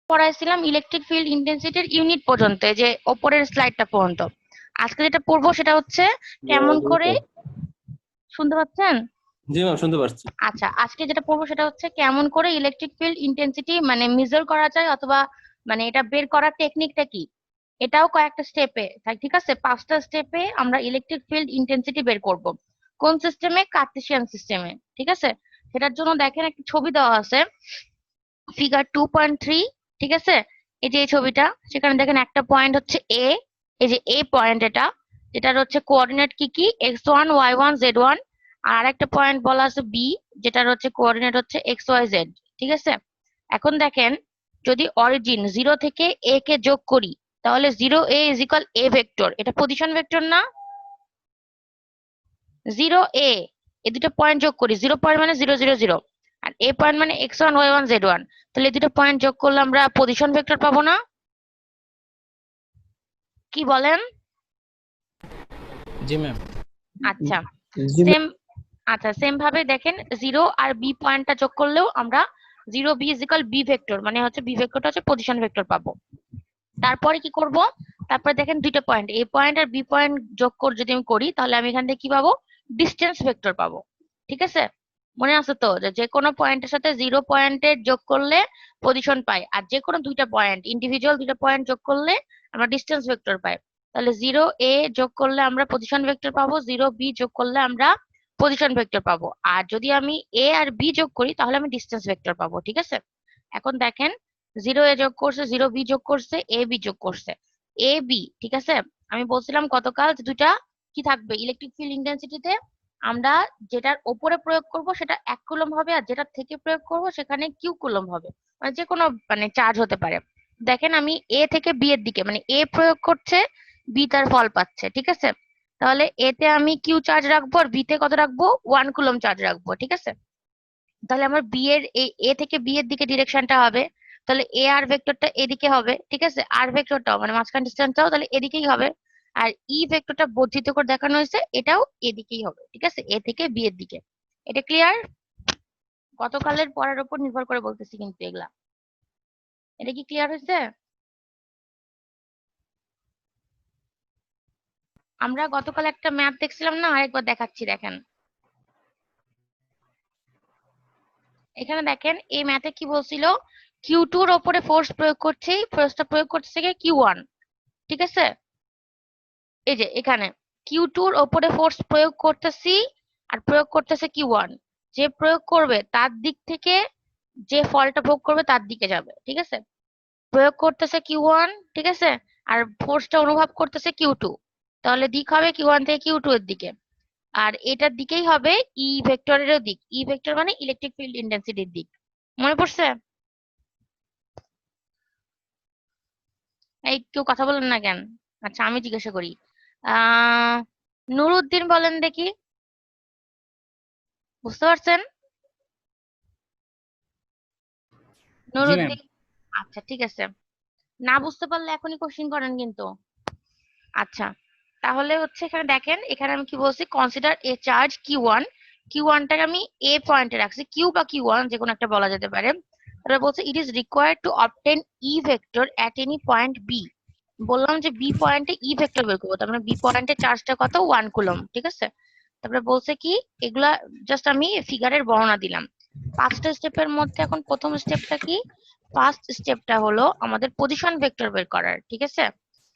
পড়াইছিলাম electric field ইন্টেন্সিটির unit পর্যন্ত, যে ওপরের স্লাইডটা পর্যন্ত। আজকে যেটা পড়বো সেটা হচ্ছে কেমন করে, শুনতে পাচ্ছেন? জি ম্যাম, শুনতে পাচ্ছি। আচ্ছা, আজকে যেটা পড়বো সেটা হচ্ছে কেমন করে ইলেকট্রিক ফিল্ড ইন্টেন্সিটি মানে মেজার করা যায়, অথবা মানে এটা বের করার টেকনিকটা কি। এটাও কয়েকটা স্টেপে, ঠিক আছে, 5টা স্টেপে আমরা ইলেকট্রিক ফিল্ড ইন্টেন্সিটি বের করব। কোন সিস্টেমে? কার্টেসিয়ান সিস্টেমে, ঠিক আছে। সেটার জন্য দেখেন একটা ছবি দেওয়া আছে, ফিগার 2.3, ঠিক আছে। এই যে এই ছবিটা, সেখানে দেখেন একটা পয়েন্ট হচ্ছে এ, এই যে এ পয়েন্ট, এটা যেটার হচ্ছে কোঅর্ডিনেট কি কি, x1 y1 z1। আর একটা পয়েন্ট বলা আছে বি, যেটার হচ্ছে কোঅর্ডিনেট হচ্ছে xy z, ঠিক আছে। এখন দেখেন, যদি অরিজিন 0 থেকে a কে যোগ করি, তাহলে 0a is equal a vector, এটা পজিশন ভেক্টর না? 0a, এই দুটো পয়েন্ট যোগ করি, 0 পয়েন্ট মানে 0 0 0, আর a পয়েন্ট মানে x1 y1 z1, তাহলে এই দুটো পয়েন্ট যোগ করলে আমরা পজিশন ভেক্টর পাবো না? কি বলেন? জি ম্যাম। আচ্ছা, সেম, আচ্ছা সেম ভাবে দেখেন, 0 আর বি পয়েন্টটা যোগ করলেও আমরা 0b is equal B vector, মানে হচ্ছে বি ভেক্টরটা হচ্ছে পজিশন ভেক্টর পাবো। তারপরে কি করব? তারপরে দেখেন দুইটা পয়েন্ট, এ পয়েন্ট আর বি পয়েন্ট যোগ করে যদি আমি করি, তাহলে আমি এখান থেকে কি পাবো? ডিস্টেন্স ভেক্টর পাবো, ঠিক আছে। মনে আছে তো, যে কোনো পয়েন্টের সাথে 0 পয়েন্টের যোগ করলে পজিশন পাই, আর যে কোনো দুইটা পয়েন্ট, ইন্ডিভিজুয়াল দুইটা পয়েন্ট যোগ করলে আমরা ডিস্টেন্স ভেক্টর পাই। তাহলে 0a যোগ করলে আমরা পজিশন ভেক্টর পাবো, 0b যোগ করলে আমরা পজিশন ভেক্টর পাবো, আর যদি আমি a আর b যোগ করি তাহলে আমি ডিস্টেন্স ভেক্টর পাবো, ঠিক আছে। এখন দেখেন, 0a যোগ করছে, 0b যোগ করছে, ab যোগ করছে, ab, ঠিক আছে। আমি বলছিলাম গতকাল যে দুইটা কি থাকবে ইলেকট্রিক ফিল্ড ইন্টেন্সিটিতে, আমরা যেটার ওপরে প্রয়োগ করব সেটা 1 কুলম্ব হবে, আর যেটা থেকে প্রয়োগ করব সেখানে কিউ কুলম্ব হবে, মানে যে কোনো মানে চার্জ হতে পারে। দেখেন আমি এ থেকে বি এর দিকে, মানে এ প্রয়োগ করছে, বি তার ফল পাচ্ছে, ঠিক আছে। তাহলে এ তে আমি কিউ চার্জ রাখবো, আর বি তে কত রাখবো? 1 কুলম্ব চার্জ রাখবো, ঠিক আছে। তাহলে আমার বি এর এ থেকে বি এর দিকে ডিরেকশনটা হবে, তাহলে এ আর ভেক্টরটা এদিকে হবে, ঠিক আছে। আর ভেক্টরটাও মানে মাঝখান ডিস্টেন্সটাও তাহলে এদিকেই হবে। আর ই ভেক্টরটা বর্ধিত করে দেখানো হয়েছে, এটাও এদিকেই হবে, ঠিক আছে, এ থেকে বি এর দিকে। এটা ক্লিয়ার? গতকালের পড়ার উপর নির্ভর করে বলতেছি কিন্তু এগুলা। এটা কি ক্লিয়ার হয়েছে? আমরা গতকাল একটা ম্যাপ দেখছিলাম না, আরেকবার দেখাচ্ছি, দেখেন এখানে দেখেন, এই ম্যাথে কি বলছিল, কিউ টুর ওপরে ফোর্স প্রয়োগ করছে, ফোর্সটা প্রয়োগ করছে কিউ ওয়ান, ঠিক আছে। এই যে এখানে কিউ টুর ওপরে ফোর্স প্রয়োগ করতেছি, আর প্রয়োগ করতেছে কিউ ওয়ান। যে প্রয়োগ করবে তার দিক থেকে যে ফলটা ভোগ করবে তার দিকে যাবে, ঠিক আছে। প্রয়োগ করতেছে কিউ ওয়ান, ঠিক আছে, আর ফোর্সটা অনুভব করতেছে কিউ টু, তাহলে দিক হবে কিউ ওয়ান থেকে কিউ টু এর দিকে। আর এটার দিকেই হবে ই ভেক্টরেরও দিক, ই ভেক্টর মানে ইলেকট্রিক ফিল্ড ইন্টেন্সিটির দিক। মনে পড়ছে? এই কেউ কথা বলেন না কেন? আচ্ছা আমি জিজ্ঞাসা করি, আহ নুরুদ্দিন বলেন দেখি, বুঝতে পারছেন? জি ম্যাম। নুরুদ্দিন, আচ্ছা ঠিক আছে। না বুঝতে পারলে এখনই কোশ্চিন করেন কিন্তু। আচ্ছা, তাহলে হচ্ছে এখানে দেখেন, এখানে আমি কি বলছি, কনসিডার এ চার্জ কিউ ওয়ান, কিউ ওয়ানটাকে আমি এ পয়েন্টে রাখছি, কিউ বা কিউ ওয়ান যে কোনো একটা বলা যেতে পারে। তারপরে বলছে it is required to obtain E vector at any point B. বললাম যে বি পয়েন্টে ই ভেক্টর বের করবো, তার মানে বি পয়েন্টে চার্জটা কত? 1 কুলম্ব, ঠিক আছে। তারপরে বলছে কি, এগুলা জাস্ট আমি ফিগারের বর্ণনা দিলাম। 5টা স্টেপের মধ্যে এখন প্রথম স্টেপটা কি? ফার্স্ট স্টেপটা হলো আমাদের পজিশন ভেক্টর বের করার, ঠিক আছে।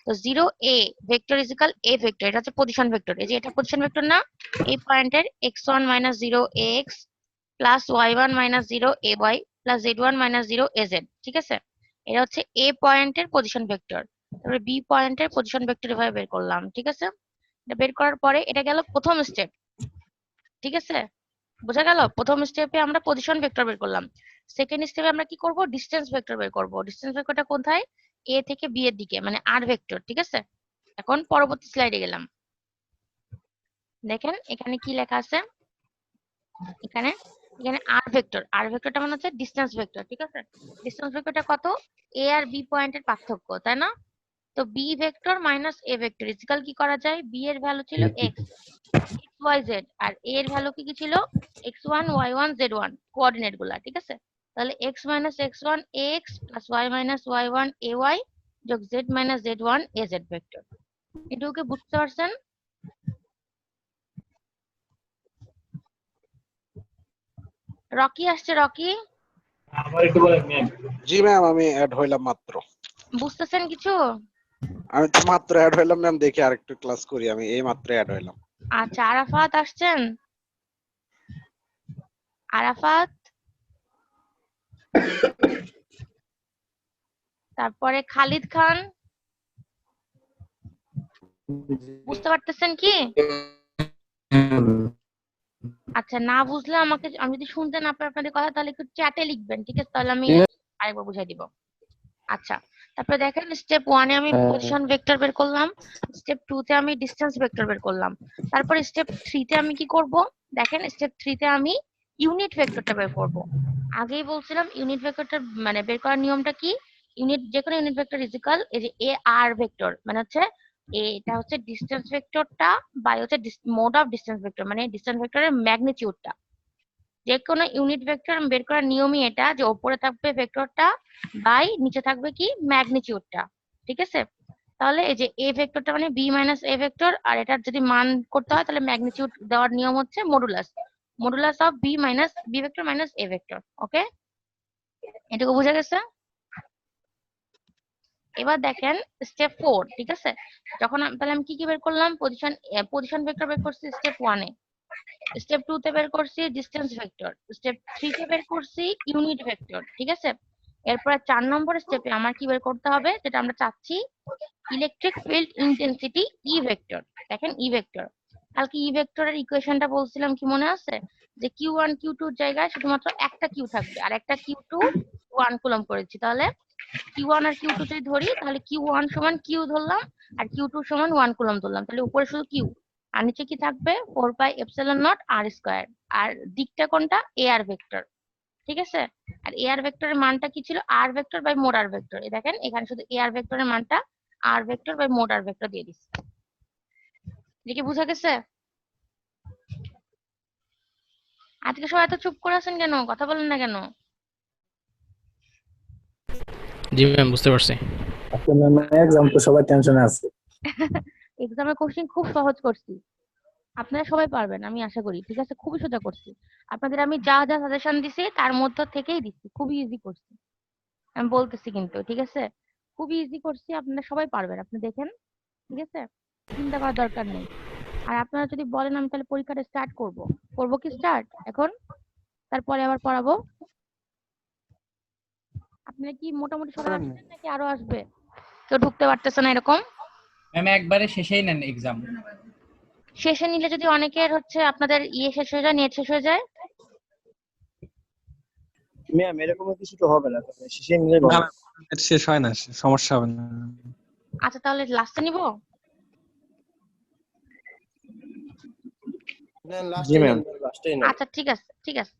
তো 0a vector is equal a vector, এটা হচ্ছে পজিশন ভেক্টর, এই যে এটা পজিশন ভেক্টর না, এই পয়েন্টের x1 minus 0 ax plus y1 minus 0 ay plus z1 minus 0 az, ঠিক আছে। এটা হচ্ছে a পয়েন্টের পজিশন ভেক্টর। তারপরে বি পয়েন্টের পজিশন ভেক্টর এভাবে বের করলাম, ঠিক আছে। এটা বের করার পরে এটা গেল প্রথম স্টেপ, ঠিক আছে। বোঝা গেল? প্রথম স্টেপে আমরা পজিশন ভেক্টর বের করলাম। সেকেন্ড স্টেপে আমরা কি করব? ডিসটেন্স ভেক্টর বের করব। ডিসটেন্স ভেক্টরটা কোথায়? এ থেকে বি এর দিকে, মানে আর ভেক্টর, ঠিক আছে। এখন পরবর্তী স্লাইডে গেলাম, দেখেন এখানে কি লেখা আছে, এখানে এখানে আর ভেক্টর, আর ভেক্টরটা মানে হচ্ছে ডিসটেন্স ভেক্টর, ঠিক আছে। ডিসটেন্স ভেক্টরটা কত? এ আর বি পয়েন্টের পার্থক্য, তাই না? তো B vector minus A vector equal কি করা যায়, বি এর ভ্যালু ছিল এক্স, এক্স ওয়াই জেড, আর এ এর ভ্যালু কি কি ছিল? X one Y one Z one, coordinate গুলা, ঠিক আছে। তাহলে x minus x1 ax plus y minus y1 ay যোগ z minus z1 az vector. এটুকুকে বুঝতে পারছেন? রকি আসছে, রকি জি ম্যাম, আমি অ্যাড হইলাম মাত্র। বুঝতেছেন কিছু? আমি তো মাত্র অ্যাড হইলাম ম্যাম, দেখি আরেকটু ক্লাস করি। আমি এই মাত্র অ্যাড হইলাম। আচ্ছা, আরাফাত আসছেন? আরাফাত, তারপরে খালিদ খান, বুঝতে পারতেছেন কি? আচ্ছা, না বুঝলে আমাকে, আমি যদি শুনতে না পারি আপনাদের কথা, তাহলে একটু চ্যাটে লিখবেন, ঠিক আছে? তাহলে আমি আরেকবার বুঝাই দিব। আচ্ছা, তারপরে দেখেন স্টেপ 1 এ আমি পজিশন ভেক্টর বের করলাম, স্টেপ 2 তে আমি ডিসটেন্স ভেক্টর বের করলাম, তারপরে স্টেপ 3 তে আমি কি করব? দেখেন স্টেপ 3 তে আমি ইউনিট ভেক্টরটা বের করব। আগেই বলছিলাম ইউনিট ভেক্টরটা মানে বের করার নিয়মটা কি? ইউনিট, যে কোনো ইউনিট ভেক্টর ইজ ইকুয়াল এই যে এ আর ভেক্টর, মানে হচ্ছে এটা হচ্ছে ডিসটেন্স ভেক্টরটা বাই হচ্ছে মোড অফ ডিসটেন্স ভেক্টর, মানে ডিসটেন্স ভেক্টরের ম্যাগনিটিউডটা। যে কোনো ইউনিট ভেক্টর বের করার নিয়মই এটা, যে ওপরে থাকবে ভেক্টরটা বাই নিচে থাকবে কি ম্যাগনিটিউডটা, ঠিক আছে? তাহলে এই যে এ ভেক্টরটা মানে বি মাইনাস এ ভেক্টর, আর এটার যদি মান করতে হয় তাহলে ম্যাগনিটিউড দেওয়ার নিয়ম হচ্ছে modulus, modulus of B minus B vector minus A vector. Okay, এটুকু বুঝা গেছে? এবার দেখেন স্টেপ 4, ঠিক আছে? যখন তাহলে আমি কি কি বের করলাম? পজিশন ভেক্টর বের করছি স্টেপ 1 এ, স্টেপ 2 তে বের করছি ডিসটেন্স ভেক্টর, স্টেপ 3 তে বের করছি ইউনিট ভেক্টর, ঠিক আছে? এরপরে 4 নম্বর স্টেপে আমার কি বের করতে হবে, যেটা আমরা চাচ্ছি, electric field intensity E vector. দেখেন ই ভেক্টর, কালকে ই ভেক্টরের ইকুয়েশনটা বলছিলাম, কি মনে আছে? যে Q1 Q2 এর জায়গায় শুধুমাত্র একটা কিউ থাকবে, আর একটা Q2 1 কুলম করেছি। তাহলে Q1 আর Q2 যদি ধরি, তাহলে Q1 সমান কিউ ধরলাম, আর Q2 সমান 1 কুলম ধরলাম, তাহলে উপরে শুধু কিউ, আর নিচে কি থাকবে 4 pi epsilon naught R square. আর দিকটা কোনটা? এ আর ভেক্টর, ঠিক আছে? আর এ আর ভেক্টরের মানটা কি ছিল? R vector by mod R vector. এই দেখেন এখানে শুধু এ আর ভেক্টরের মানটা R vector by mod R vector দিয়ে দিচ্ছি। দেখি বুঝা গেছে? আজকে সবাই এত চুপ করে আছেন কেন? কথা বলেন না কেন? জি ম্যাম, বুঝতে পারছি। এক্সাম তো সবাই টেনশনে আছে। এক্সামের কোশ্চেন খুব সহজ করছি, আপনারা সবাই পারবেন আমি আশা করি, ঠিক আছে? খুবই সোজা করছি, আপনাদের আমি যা যা সাজেশন দিছি তার মধ্যে থেকেই দিচ্ছি, খুবই ইজি করছি, আমি বলতেছি কিন্তু, ঠিক আছে? খুবই ইজি করছি, আপনারা সবাই পারবেন, আপনি দেখেন, ঠিক আছে? চিন্তা করার দরকার নেই। আর আপনারা যদি বলেন আমি তাহলে পরীক্ষাটা স্টার্ট করব, করবো কি স্টার্ট এখন, তারপরে আবার পড়াবো? আপনারা কি মোটামুটি সবাই আসবেন নাকি আরো আসবে? কেউ ঢুকতে পারতেছে না এরকম? ম্যাম একবারে শেষেই নেন এক্সাম। শেষে নিলে যদি অনেকের হচ্ছে আপনাদের ইয়ে শেষ হয়ে যায়, নেট শেষ হয়ে যায়, ম্যাম এরকম কিছু তো হবে না, তবে শেষে নিলে না, নেট শেষ হয় না, সমস্যা হবে না। আচ্ছা তাহলে লাস্টে নিব। জি ম্যাম, লাস্টেই না। আচ্ছা ঠিক আছে, ঠিক আছে।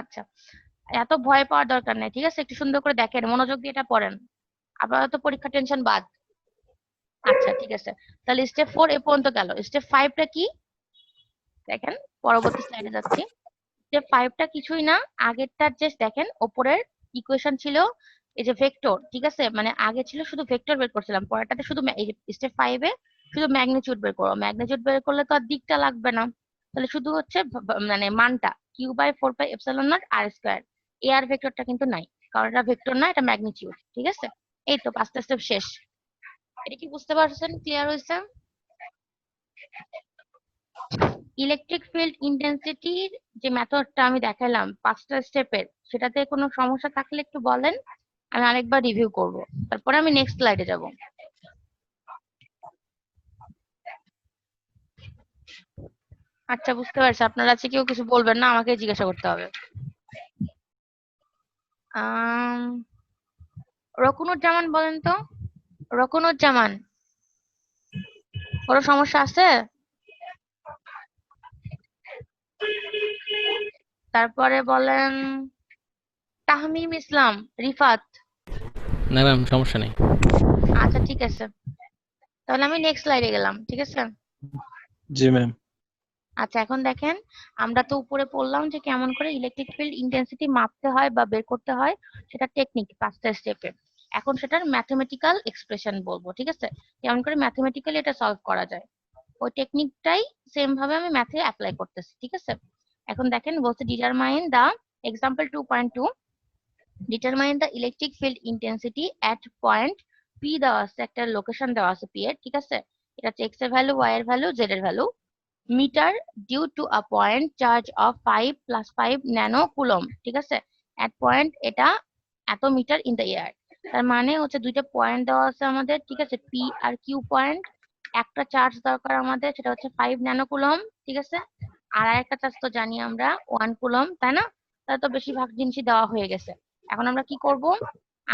আচ্ছা, এত ভয় পাওয়ার দরকার নেই, ঠিক আছে? একটু সুন্দর করে দেখেন, মনোযোগ দিয়ে এটা পড়েন, আপাতত পরীক্ষা টেনশন বাদ। আচ্ছা ঠিক আছে, তাহলে স্টেপ 4 এ পর্যন্ত গেল। স্টেপ 5 টা কি দেখেন, পরবর্তী স্লাইডে যাচ্ছি। স্টেপ 5 টা কিছুই না, আগেরটার যে দেখেন ওপরের ইকুয়েশন ছিল এই যে ভেক্টর, ঠিক আছে? মানে আগে ছিল শুধু ভেক্টর বের করছিলাম, পরেরটাতে শুধু এই যে স্টেপ 5 এ শুধু ম্যাগনিটিউড বের করো। ম্যাগনিটিউড বের করলে তো আর দিকটা লাগবে না, তাহলে শুধু হচ্ছে মানে মানটা Q by 4 pi epsilon naught R square. এ আর ভেক্টরটা কিন্তু নাই, কারণ এটা ভেক্টর না, এটা ম্যাগনিটিউড, ঠিক আছে? এই তো 5টা স্টেপ শেষ। এটা কি বুঝতে পারছেন? ক্লিয়ার হয়েছে? ইলেকট্রিক ফিল্ড ইন্টেন্সিটির যে মেথডটা আমি দেখালাম 5টা স্টেপের, সেটাতে কোনো সমস্যা থাকলে একটু বলেন, আমি আরেকবার রিভিউ করব, তারপরে আমি নেক্সট স্লাইডে যাব। আচ্ছা বুঝতে পারছি, আপনারা আছে কেউ কিছু বলবেন না, আমাকে জিজ্ঞাসা করতে হবে। রকুনুজ্জামান বলেন তো, রকুনুজ্জামান, কোনো সমস্যা আছে? তারপরে বলেন তাহমিম ইসলাম, রিফাত। না ম্যাম, সমস্যা নেই। আচ্ছা ঠিক আছে, তাহলে আমি নেক্সট স্লাইডে গেলাম, ঠিক আছে? জি ম্যাম। আচ্ছা এখন দেখেন আমরা তো উপরে পড়লাম যে কেমন করে ইলেকট্রিক ফিল্ড ইন্টেন্সিটি মাপতে হয় বা বের করতে হয়, সেটা টেকনিক 5টা স্টেপে। এখন সেটার ম্যাথমেটিক্যাল এক্সপ্রেশন বলবো, ঠিক আছে? কেমন করে ম্যাথমেটিক্যালি এটা সলভ করা যায়, ওই টেকনিকটাই সেম ভাবে আমি ম্যাথে অ্যাপ্লাই করতেছি, ঠিক আছে? এখন দেখেন বলছে ডিটারমাইন দা এক্সাম্পল 2.2, ডিটারমাইন দা ইলেকট্রিক ফিল্ড ইন্টেন্সিটি এট পয়েন্ট পি দেওয়া আছে, একটা লোকেশন দেওয়া আছে পি এর, ঠিক আছে? এটা হচ্ছে এক্স এর ভ্যালু, ওয়াই এর ভ্যালু, জেড এর value. Metre due to a point charge of 5 + 5 nano coulomb, ঠিক আছে? এট পয়েন্ট এটা এত মিটার ইন দ্য এয়ার। তার মানে হচ্ছে দুইটা পয়েন্ট দেওয়া আছে আমাদের, ঠিক আছে? P R Q point. একটা চার্জ দরকার আমাদের, সেটা হচ্ছে 5 ন্যানো কুলম, ঠিক আছে? আর একটা চার্জ তো জানি আমরা 1 কুলম, তাই না? তাহলে তো বেশিরভাগ জিনিসই দেওয়া হয়ে গেছে। এখন আমরা কি করব,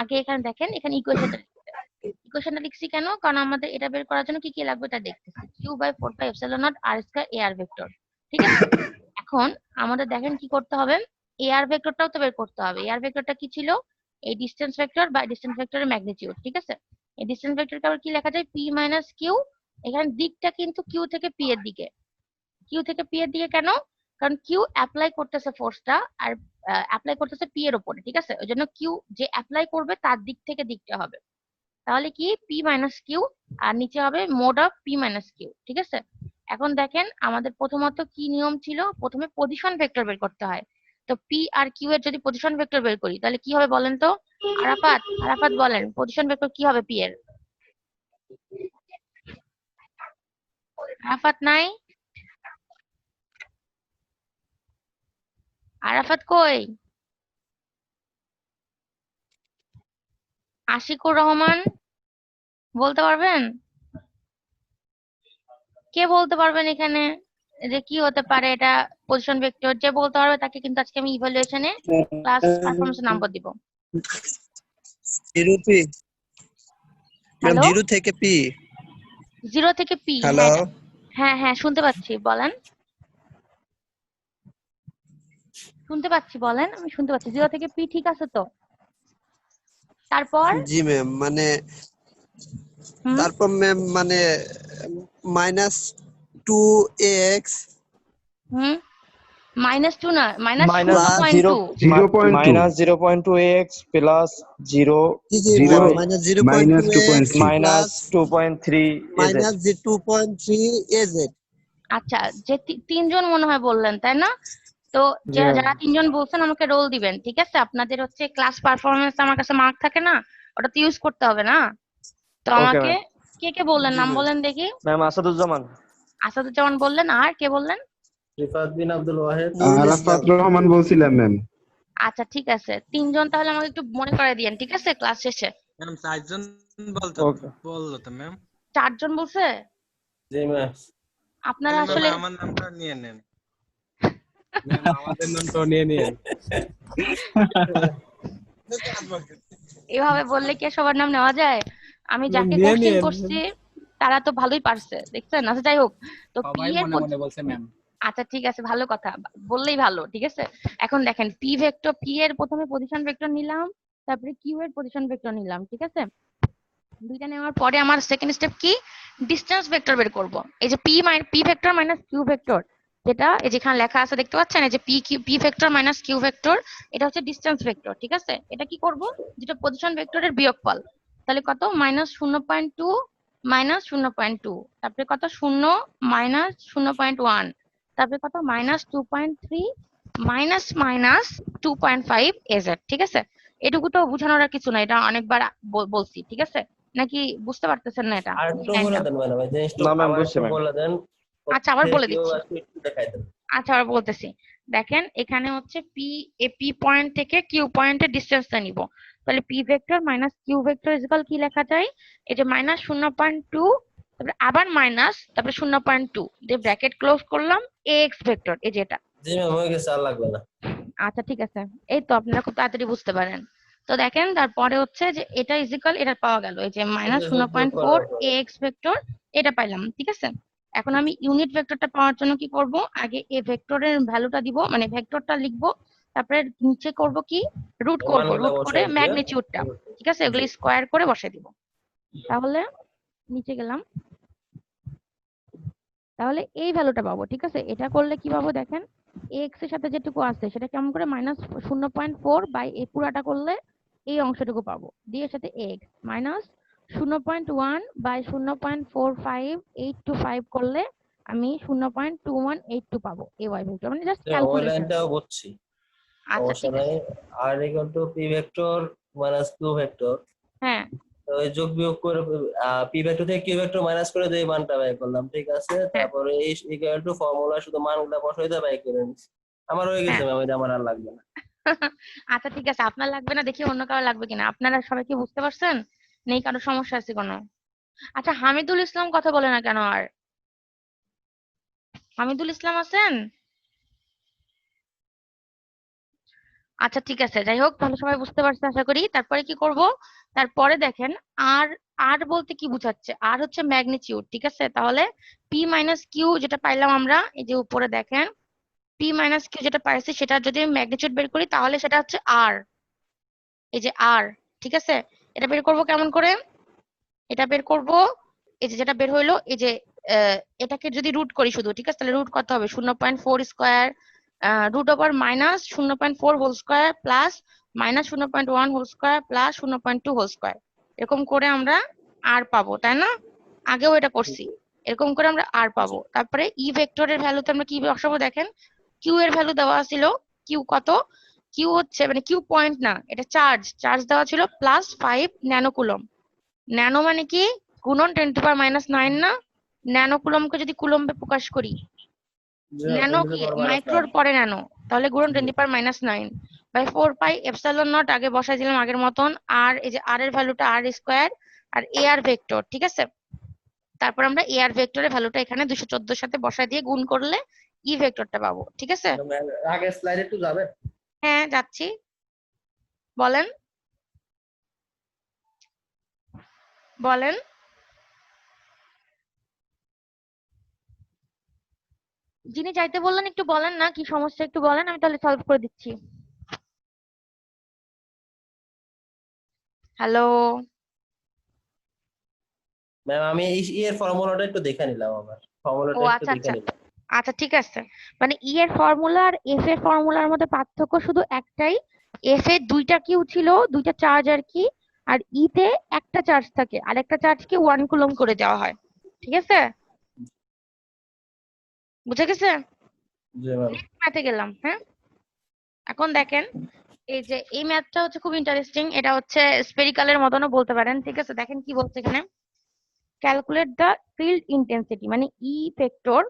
আগে এখানে দেখেন এখানে ইকুয়েশনটা লিখছি কেন, কারণ আমাদের এটা বের করার জন্য কি কি লাগবে এটা দেখতেছি। q/4πε0 r² এআর ভেক্টর, ঠিক আছে? এখন আমাদের দেখেন কি করতে হবে, এআর ভেক্টরটাও তো বের করতে হবে। এআর ভেক্টরটা কি ছিল, এই ডিসটেন্স ভেক্টর বা ডিসটেন্স ভেক্টরের ম্যাগনিটিউড, ঠিক আছে? এই ডিসটেন্স ভেক্টরকে আবার কি লেখা যায়, p - q। এখানে দিকটা কিন্তু কিউ থেকে পি এর দিকে, কিউ থেকে পি এর দিকে কেন, কারণ কিউ অ্যাপ্লাই করতেছে ফোর্সটা, আর অ্যাপ্লাই করতেছে পি এর উপরে, ঠিক আছে? ওই জন্য কিউ যে অ্যাপ্লাই করবে তার দিক থেকে দিকটা হবে। তাহলে কি পি মাইনাস কিউ, আর নিচে হবে mod of P minus Q, ঠিক আছে? এখন দেখেন আমাদের প্রথমত কি নিয়ম ছিল, প্রথমে পজিশন ভেক্টর বের করতে হয়। তো পি আর কিউ এর যদি পজিশন ভেক্টর বের করি তাহলে কি হবে বলেন তো? আরাফাত বলেন পজিশন ভেক্টর কি হবে পি এর? আরাফাত নাই? আরাফাত কই? আশিকুর রহমান বলতে পারবেন? কে বলতে পারবেন এখানে যে কি হতে পারে এটা পজিশন ভেক্টর? যে বলতে পারবে তাকে কিন্তু আজকে আমি ইভালুয়েশনে ক্লাস পারফরম্যান্স নাম্বার দিব। Zero P ma'am, hello, zero থেকে পি। 0 থেকে পি। হ্যালো, হ্যাঁ হ্যাঁ শুনতে পাচ্ছি, বলেন। শুনতে পাচ্ছি, বলেন। আমি শুনতে পাচ্ছি 0 থেকে পি, ঠিক আছে তো? তারপর জি ম্যাম, মানে হুম তারপর ম্যাম মানে -2x হুম -2 না, মাইনাস প্লাস -0.2x প্লাস 0 জি জি ma'am -0.2x plus -2.3 az। -2.3 az। আচ্ছা, যে তিনজন মনে হয় বললেন তাই না? তো জি ম্যাম। যারা তিনজন বলছেন আমাকে রোল দিবেন, ঠিক আছে? আপনাদের হচ্ছে ক্লাস পারফরমেন্স আমার কাছে মার্ক থাকে না, ওটা তো ইউজ করতে হবে না? তো ওকে আমাকে ম্যাম। কে কে বললেন, নাম বলেন দেখি। ম্যাম আসাদুজ্জামান, আসাদুজ্জামান বললেন, আর কে বললেন? রিফাত বিন আব্দুল ওয়াহেদ, নুরুল আরাফাত ইসলাম। রহমান বলছিলাম ম্যাম। আচ্ছা ঠিক আছে, তিনজন তাহলে আমাকে একটু মনে করে দিয়েন, ঠিক আছে? ক্লাস শেষে ম্যাম 4জন ওকে। বললো তো ম্যাম। 4জন বলছে। জি ম্যাম। আপনারা ম্যাম আসলে আমার নামটা নিয়ে নেন। ম্যাম আমাদের নামটাও নিয়ে নিন। এভাবে বললে কি সবার নাম নেওয়া যায়? আমি যাকে নিয়ে কোশ্চেন নিন। করছি তারা তো ভালোই পারছে, দেখছেন? আচ্ছা যাই হোক, তো পি সবাই এর মনে মনে বলছে ম্যাম। আচ্ছা ঠিক আছে, ভালো কথা, বললেই ভালো, ঠিক আছে? এখন দেখেন পি ভেক্টর, পি এর প্রথমে পজিশন ভেক্টর নিলাম, তারপরে কিউ এর পজিশন ভেক্টর নিলাম, ঠিক আছে? দুইটা নেওয়ার পরে আমার সেকেন্ড স্টেপ কি, ডিসটেন্স ভেক্টর বের করব। এই যে P vector minus Q vector, যেটা এই যেখানে লেখা আছে দেখতে পাচ্ছেন, এই যে P vector minus Q vector, এটা হচ্ছে ডিসটেন্স ভেক্টর, ঠিক আছে? এটা কি করব, যেটা পজিশন ভেক্টরের বিয়োগফল। তাহলে কত, -0.2 -0.2, তারপরে কত 0 -0.1, তারপরে কত -2.3 -2.5 az, ঠিক আছে? এটুকু তো বোঝানোর আর কিছু না, এটা অনেকবার বলছি, ঠিক আছে? নাকি বুঝতে পারতেছেন না এটা? আরেকটু বলে দেন ম্যাডাম, এই জিনিসটা না ম্যাম, আবার বুঝছি একটু ম্যাম। বলে দেন। আচ্ছা আবার বলে দিচ্ছি। একটু দেখাই দেন। আচ্ছা আবার বলতেছি, দেখেন এখানে হচ্ছে পি পয়েন্ট থেকে কিউ পয়েন্টের ডিস্টেন্সটা নিব। তাহলে P vector minus Q vector equal কি লেখা যায়, এই যে -0.2, তারপরে আবার মাইনাস, তারপরে 0.2 দিয়ে ব্র্যাকেট ক্লোজ করলাম, এক্স ভেক্টর, এই যে এটা। জি ম্যাম, হয়ে গেছে, আর লাগবে না। আচ্ছা ঠিক আছে, এই তো আপনারা খুব তাড়াতাড়ি বুঝতে পারেন। তো দেখেন তারপরে হচ্ছে যে এটা ইজিক্যাল, এটা পাওয়া গেল, এই যে -0.4 এক্স ভেক্টর, এটা পাইলাম, ঠিক আছে? এখন আমি ইউনিট ভেক্টরটা পাওয়ার জন্য কি করব, আগে এ ভেক্টরের ভ্যালুটা দিব, মানে ভেক্টরটা লিখবো, তারপরে নিচে করব কি, রুট করব, মানগুলো রুট করে বসাই দিয়ে। ম্যাগনিটিউডটা, ঠিক আছে, এগুলো স্কোয়ার করে বসাই দিব। তাহলে নিচে গেলাম, তাহলে এই ভ্যালুটা পাবো, ঠিক আছে? এটা করলে কি পাবো দেখেন, এক্স এর সাথে যেটুকু আছে সেটা কেমন করে মাইনাস 0.4 বাই এই পুরাটা করলে এই অংশটুকু পাবো, দিয়ে এর সাথে এক্স মাইনাস 0.1 বাই 0.45825 করলে আমি 0.2182 পাবো এই ওয়াই ভেক্টর, মানে জাস্ট ওই ক্যালকুলেশন। লাইনটাও বুঝছি, আচ্ছা সমস্যা ঠিক আছে, নাই। R equal to P vector minus Q vector, হ্যাঁ ওই যোগ বিয়োগ করে পি ভেক্টর থেকে কিউ ভেক্টর মাইনাস করে দিয়ে মানটা বের করলাম, ঠিক আছে। হ্যাঁ তারপরে এই ইকুয়াল টু ফর্মুলা শুধু মানগুলো বসাই দিয়ে বের করে নিচ্ছি। আমার হয়ে গেছে হ্যাঁ ম্যাম, এটা আমার আর লাগবে না। আচ্ছা ঠিক আছে, আপনার লাগবে না, দেখি অন্য কারো লাগবে কিনা। আপনারা সবাই কি বুঝতে পারছেন? নেই কারো সমস্যা আছে কোনো? আচ্ছা হামিদুল ইসলাম কথা বলে না কেন আর? হামিদুল ইসলাম আছেন? আচ্ছা ঠিক আছে, যাই হোক, তাহলে সবাই বুঝতে পারছে আশা করি। তারপরে কি করব? তারপরে দেখেন, আর আর বলতে কি বোঝাচ্ছে? আর হচ্ছে ম্যাগনিটিউড, ঠিক আছে? তাহলে পি মাইনাস কিউ যেটা পাইলাম আমরা, এই যে উপরে দেখেন, পি মাইনাস কিউ যেটা পাইছি সেটা যদি আমি ম্যাগনিটিউড বের করি তাহলে সেটা হচ্ছে আর, এই যে আর, ঠিক আছে? এটা বের করব কেমন করে? এটা বের করব, এই যে যেটা বের হইলো, এই যে এটাকে যদি রুট করি শুধু, ঠিক আছে? তাহলে রুট কত হবে? 0.4 square root over minus 0.4 whole square plus minus 0.1 whole square plus 0.2 whole square, এরকম করে আমরা আর পাবো, তাই না? আগেও এটা করছি, এরকম করে আমরা আর পাবো। তারপরে ই ভেক্টরের ভ্যালুতে আমরা কি বসাবো দেখেন, কিউ এর ভ্যালু দেওয়া ছিল, কিউ কত? কিউ হচ্ছে মানে কিউ পয়েন্ট না, এটা চার্জ, চার্জ দেওয়া ছিল প্লাস 5 ন্যানোকুলম। ন্যানো মানে কি? গুণন 10⁻⁹ না? ন্যানো কুলমকে যদি কুলম্বে প্রকাশ করি, ন্যানো কি মাইক্রোর পরে ন্যানো, তাহলে গুণন 10⁻⁹ বাই 4πε0 আগে বসাই দিলাম আগের মতন। আর এই যে আর এর ভ্যালুটা আর স্কোয়ার, আর এ আর ভেক্টর, ঠিক আছে? তারপর আমরা এ আর ভেক্টরের ভ্যালুটা এখানে 214 সাথে বসাই দিয়ে গুণ করলে ই ভেক্টরটা পাবো, ঠিক আছে? আগের স্লাইডে একটু যাবেন? হ্যাঁ যাচ্ছি, বলেন বলেন। যিনি যাইতে বললেন একটু বলেন না কি সমস্যা, একটু বলেন, আমি তাহলে সলভ করে দিচ্ছি। হ্যালো, ম্যাম আমি এই এর ফর্মুলাটা একটু দেখে নিলাম, আমার ও ফর্মুলাটা একটু আচ্ছা দেখে আচ্ছা নিলাম। আচ্ছা ঠিক আছে। মানে ই এর ফর্মুলা আর এফ এর ফর্মুলার মধ্যে পার্থক্য শুধু একটাই, এফ এ দুইটা কিউ ছিল, দুইটা চার্জ আর কি, আর ই তে একটা চার্জ থাকে, আর একটা চার্জকে 1 কুলম করে দেওয়া হয়, ঠিক আছে? বুঝে গেছে? জি ম্যাম। ম্যাথে গেলাম, হ্যাঁ। এখন দেখেন, এই যে এই ম্যাথটা হচ্ছে খুব ইন্টারেস্টিং, এটা হচ্ছে স্পেরিক্যালের মতনও বলতে পারেন, ঠিক আছে? দেখেন কি বলছে এখানে, ক্যালকুলেট দ্য ফিল্ড ইন্টেন্সিটি, মানে E vector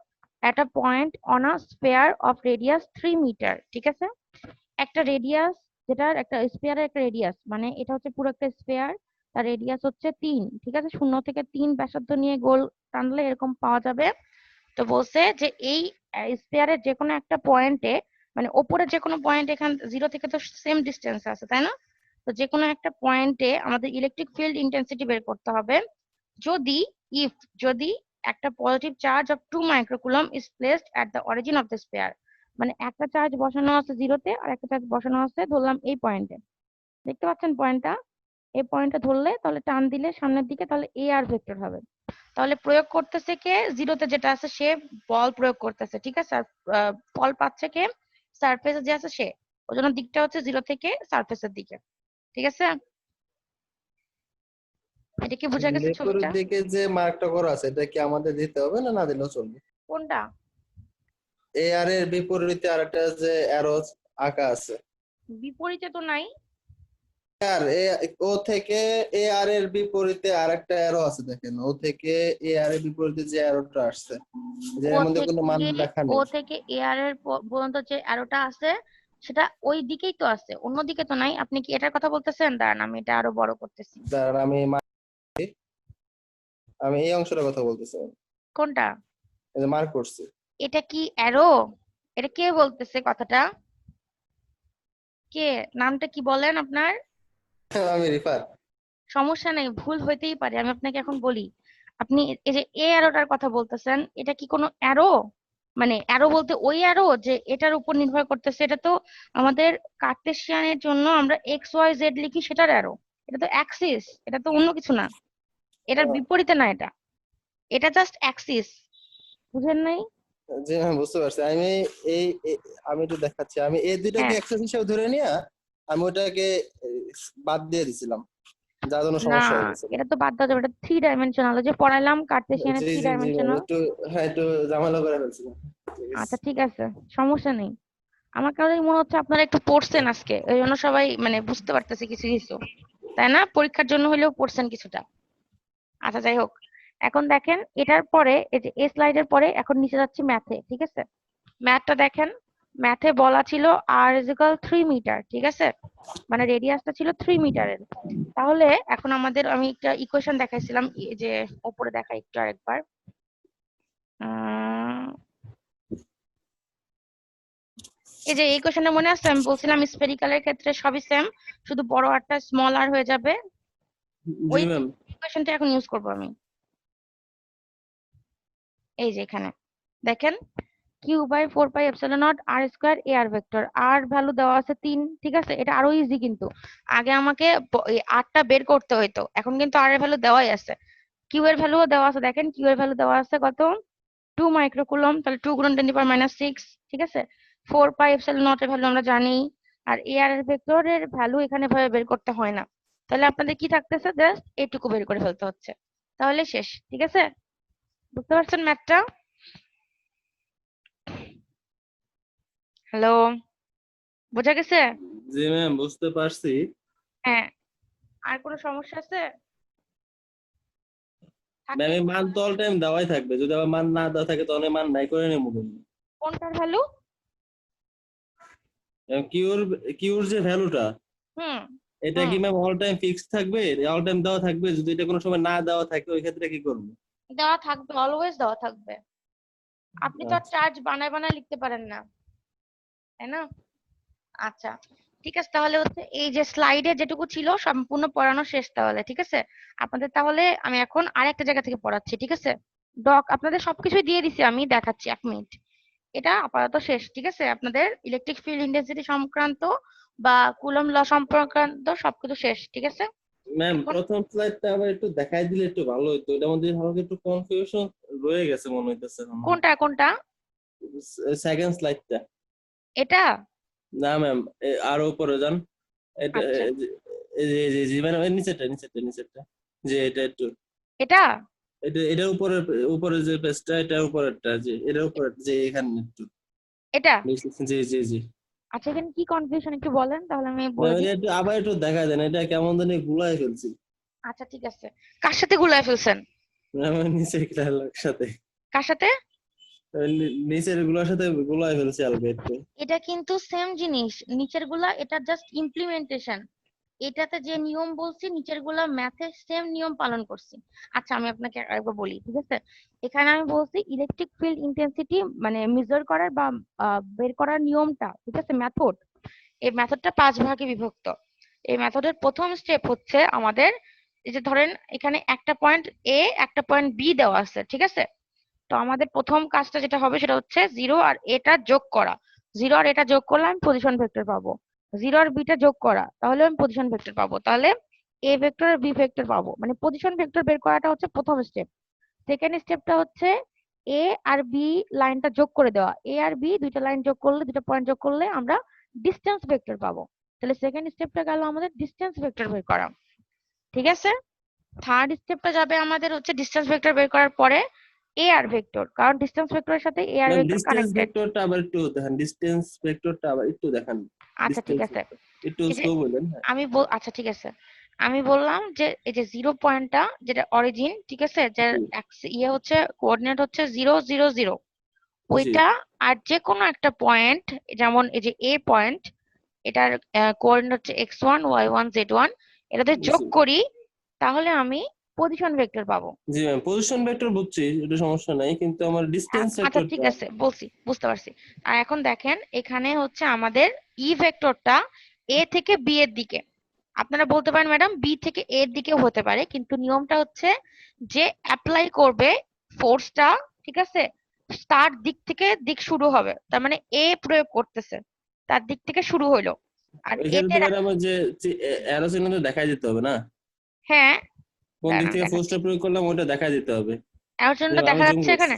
at a point on a sphere of radius 3 metre, ঠিক আছে? একটা রেডিয়াস, যেটার একটা স্পেয়ারের একটা রেডিয়াস, মানে এটা হচ্ছে পুরো একটা স্পেয়ার, তার রেডিয়াস হচ্ছে 3, ঠিক আছে? 0 থেকে 3 ব্যাসার্ধ নিয়ে গোল টানলে এরকম পাওয়া যাবে। তো বলছে যে এই স্পেয়ারের যে কোনো একটা পয়েন্টে, মানে ওপরে যে কোনো পয়েন্ট, এখান 0 থেকে তো সেম ডিস্টেন্স আছে তাই না? তো যে কোনো একটা পয়েন্টে আমাদের ইলেকট্রিক ফিল্ড ইন্টেন্সিটি বের করতে হবে যদি যদি একটা positive charge of 2 microcoulomb is placed at the origin of the spare, মানে একটা চার্জ বসানো আছে 0-তে আর একটা চার্জ বসানো আছে ধরলাম এই পয়েন্টে, দেখতে পাচ্ছেন পয়েন্টটা? এই পয়েন্টটা ধরলে তাহলে টান দিলে সামনের দিকে, তাহলে এ আর ভেক্টর হবে। তাহলে প্রয়োগ করতেছে কে? 0-তে যেটা আছে সে বল প্রয়োগ করতেছে, ঠিক আছে? আর বল পাচ্ছে কে? সারফেসে যে আছে সে, ওই জন্য দিকটা হচ্ছে 0 থেকে সারফেসের দিকে, ঠিক আছে? এটা কি বোঝা গেছে বিপরীত ছবিটা? দিকে যে মার্কটা করা আছে এটা কি আমাদের দিতে হবে না না দিলেও চলবে? কোনটা? এ আর এর বিপরীতে আরেকটা যে অ্যারো আঁকা আছে, বিপরীতে তো নাই। আর ও থেকে এ আর এর বিপরীতে আরেকটা অ্যারো আছে, দেখেন ও থেকে এ আর এর বিপরীতে যে অ্যারোটা আসছে, যে ও এর মধ্যে কোনো মান থেকে লেখা ও নেই। থেকে এয়ার এর পর্যন্ত যে অ্যারোটা আছে সেটা ওই দিকেই তো আছে, অন্যদিকে তো নাই। আপনি কি এটার কথা বলতেছেন? দাঁড়ান আমি এটা আরো বড় করতেছি। দাঁড়ান আমি এই অংশটার কথা বলতেছি, কোনটা? এই যে মার্ক করছি। এটা কি অ্যারো? এটা কে বলতেছে কথাটা? কে? নামটা কি বলেন আপনার? আমি রিফার। সমস্যা নেই, ভুল হইতেই পারে, আমি আপনাকে এখন বলি। আপনি এই যে এ অ্যারোটার কথা বলতেছেন, এটা কি কোনো অ্যারো? মানে অ্যারো বলতে ওই অ্যারো যে এটার উপর নির্ভর করতেছে? এটা তো আমাদের কার্টেসিয়ানের জন্য আমরা এক্স ওয়াই জেড লিখি, সেটার অ্যারো। এটা তো অ্যাক্সিস, এটা তো অন্য কিছু না, এটার বিপরীতে না, এটা এটা জাস্ট অ্যাক্সিস। বুঝেন নাই? জি ম্যাম বুঝতে পারছি। আমি একটু দেখাচ্ছি। আমি এই দুইটাকে হ্যাঁ। এক্সেস হিসেবে ধরে নিয়ে আমি ওটাকে বাদ দিয়ে দিছিলাম, যার জন্য না, সমস্যা হয়ে গেছিল। এটা তো বাদ দেওয়া যাবে, এটা 3 ডাইমেনশনাল, যে পড়াইলাম কার্টেসিয়ানে জি 3 জি জি ম্যাম, ডাইমেনশনাল। একটু ঝামেলা করে ফেলছিলাম। ঠিক আছে। আচ্ছা ঠিক আছে, সমস্যা নেই। আমার কাছে মনে হচ্ছে আপনারা একটু পড়ছেন আজকে, এই জন্য সবাই মানে বুঝতে পারতেছে কিছু কিছু, তাই না? পরীক্ষার জন্য হলেও পড়ছেন কিছুটা। আচ্ছা যাই হোক, এখন দেখেন এটার পরে, এই যে এই স্লাইডের পরে এখন নিচে যাচ্ছি ম্যাথে, ঠিক আছে? ম্যাথটা দেখেন, ম্যাথে বলা ছিল r is equal 3 মিটার, ঠিক আছে? মানে রেডিয়াসটা ছিল 3 মিটারের। তাহলে এখন আমাদের, আমি একটা ইকুয়েশন দেখাইছিলাম, এই যে উপরে দেখাই একটু আরেকবার। এই যে এই কোশ্চেনটা মনে আছে, আমি বলছিলাম স্ফেরিক্যালের ক্ষেত্রে সবই সেম, শুধু বড় আরটা স্মল আর হয়ে যাবে। জি ওই ম্যাম। ইকুয়েশনটা এখন ইউজ করব আমি। এই যে এখানে দেখেন, q/4πε0 r² ar ভেক্টর, আর ভ্যালু দেওয়া আছে 3, ঠিক আছে? এটা আরো ইজি, কিন্তু আগে আমাকে এই আরটা বের করতে হইতো, এখন কিন্তু আর এর ভ্যালু দেওয়াই আছে। কিউ এর ভ্যালুও দেওয়া আছে, দেখেন কিউ এর ভ্যালু দেওয়া আছে কত, 2 মাইক্রোকুলম, তাহলে 2 গুণন 10⁻⁶, ঠিক আছে? 4πε0 এর ভ্যালু আমরা জানি, আর এআর এর ভেক্টরের ভ্যালু এখানে ভাবে বের করতে হয় না। তাহলে আপনাদের কি থাকতেছে, জাস্ট এটুকু বের করে ফেলতে হচ্ছে, তাহলে শেষ, ঠিক আছে? বুঝতে পারছেন ম্যাথটা? হ্যালো, বোঝা গেছে? জি ম্যাম বুঝতে পারছি। হ্যাঁ, আর কোনো সমস্যা আছে? ম্যাম থাকলে এই মান তো অল টাইম দেওয়াই থাকবে, যদি আবার মান না দেওয়া থাকে তাহলে মান নাই করে নেবো কিন্তু। কোনটার ভ্যালু? কিউর কিউর যে ভ্যালুটা, হুম এটা কি ম্যাম অল টাইম ফিক্স থাকবে, অল টাইম দেওয়া থাকবে? যদি এটা কোনো সময় না দেওয়া থাকে ওই ক্ষেত্রে কি করবো? দেওয়া থাকবে, অলওয়েজ দেওয়া থাকবে। আপনি তো আচ্ছা। চার্জ বানায় বানায় লিখতে পারেন না, তাই না? আচ্ছা ঠিক আছে, তাহলে হচ্ছে এই যে স্লাইডে যেটুকু ছিল সম্পূর্ণ পড়ানো শেষ তাহলে, ঠিক আছে? আপনাদের তাহলে আমি এখন আরেকটা জায়গা থেকে পড়াচ্ছি, ঠিক আছে? আপনাদের সবকিছুই দিয়ে দিছি, আমি দেখাচ্ছি 1 মিনিট। এটা আপাতত শেষ, ঠিক আছে? আপনাদের ইলেকট্রিক ফিল্ড ইন্টেন্সিটি সংক্রান্ত বা কুলম্ব ল সংক্রান্ত সবকিছু শেষ, ঠিক আছে? ম্যাম এখন প্রথম স্লাইডটা আবার একটু দেখাই দিলে একটু ভালো হতো, এটার মধ্যে আমাকে একটু কনফিউশন রয়ে গেছে মনে হইতেছে এখন। কোনটা কোনটা? সেকেন্ড স্লাইডটা। এটা? না ম্যাম, আরো উপরে যান। এটা আচ্ছা, জি ম্যাম, এর নিচেরটা নিচেরটা যে এটা একটু, এটা এটার উপরে, উপরে যে পেজটা, এটার উপরেরটা, যে এটার উপরে যে এখানে একটু, এটা জি জি জি। আচ্ছা, এখানে কি কনফিউশন একটু বলেন তাহলে আমি ম্যাম বলে এটা দিই। একটু আবার একটু দেখা দেন, এটা কেমন জানি গুলাই ফেলছি। আচ্ছা ঠিক আছে, কার সাথে গুলায় ফেলছেন? ম্যাম নিচে খেলার সাথে, কার সাথে? নিচের গুলোর সাথে গুলাই ফেলছি আলগে একটু। এটা কিন্তু সেম জিনিস, নিচের গুলা এটা জাস্ট ইমপ্লিমেন্টেশন। এটাতে যে নিয়ম বলছি নিচের গুলা ম্যাথে সেম নিয়ম পালন করছি। আচ্ছা আমি আপনাকে আরেকবার বলি, ঠিক আছে? এখানে আমি বলছি ইলেকট্রিক ফিল্ড ইন্টেন্সিটি মানে মেজার করার বা বের করার নিয়মটা, ঠিক আছে, মেথড। এই মেথডটা 5 ভাগে বিভক্ত। এই মেথডের প্রথম স্টেপ হচ্ছে আমাদের, এই যে ধরেন এখানে একটা পয়েন্ট এ একটা পয়েন্ট বি দেওয়া আছে, ঠিক আছে? তো আমাদের প্রথম কাজটা যেটা হবে সেটা হচ্ছে 0 আর এটা যোগ করা। 0 আর এটা যোগ করলে আমি পজিশন ভেক্টর পাবো। 0 আর বিটা যোগ করা, তাহলে আমি পজিশন ভেক্টর পাবো। তাহলে এ ভেক্টর আর বি ভেক্টর পাবো, মানে পজিশন ভেক্টর বের করাটা হচ্ছে প্রথম স্টেপ। সেকেন্ড স্টেপটা হচ্ছে এ আর বি লাইনটা যোগ করে দেওয়া। এ আর বি দুইটা লাইন যোগ করলে, দুইটা পয়েন্ট যোগ করলে আমরা ডিস্টেন্স ভেক্টর পাবো। তাহলে সেকেন্ড স্টেপটা গেল আমাদের ডিস্টেন্স ভেক্টর বের করা, ঠিক আছে? থার্ড স্টেপটা যাবে আমাদের হচ্ছে ডিস্টেন্স ভেক্টর বের করার পরে এ আর ভেক্টর, কারণ ডিস্টেন্স ভেক্টরের সাথে এ আর ম্যাম ভেক্টর ডিসটেন্স কানেক্টেড। ভেক্টরটা আবার একটু দেখান, ডিসটেন্স ভেক্টরটা আবার একটু দেখান। আচ্ছা ঠিক ডিসটেন্স আছে, একটু এই যে স্লো বলেন। হ্যাঁ আচ্ছা ঠিক আছে, আমি বললাম যে এই যে 0 পয়েন্টটা যেটা অরিজিন, ঠিক আছে, যার ইয়ে হচ্ছে কোঅর্ডিনেট হচ্ছে 0 0 0, জি ওইটা আর যে কোনো একটা পয়েন্ট, যেমন এই যে এ পয়েন্ট, এটার কোঅর্ডিনেট হচ্ছে x1 y1 z1, এটাতে যোগ জি করি, তাহলে আমি পজিশন ভেক্টর পাবো। জি ম্যাম, পজিশন ভেক্টর বুঝছি, এটা সমস্যা নাই, কিন্তু আমার ডিসটেন্স আচ্ছা ঠিক ভেক্টরটা। আছে, বলছি, বুঝতে পারছি। আর এখন দেখেন এখানে হচ্ছে আমাদের ই ভেক্টরটা এ থেকে বি এর দিকে। আপনারা বলতে পারেন ম্যাডাম বি থেকে এ এর দিকেও হতে পারে, কিন্তু নিয়মটা হচ্ছে যে অ্যাপ্লাই করবে ফোর্সটা, ঠিক আছে, তার দিক থেকে দিক শুরু হবে, তার মানে এ প্রয়োগ করতেছে, তার দিক থেকে শুরু হইলো। আর এখানে তো এতে ম্যাডাম ওই যে অ্যারো চিহ্ন তো দেখাই দিতে হবে না, হ্যাঁ, কোন দিক দাঁড়ান থেকে দেখাচ্ছি। ফোর্সটা প্রয়োগ করলাম ওটা দেখাই দিতে হবে। অ্যারোটা দেখা যাচ্ছে এখানে?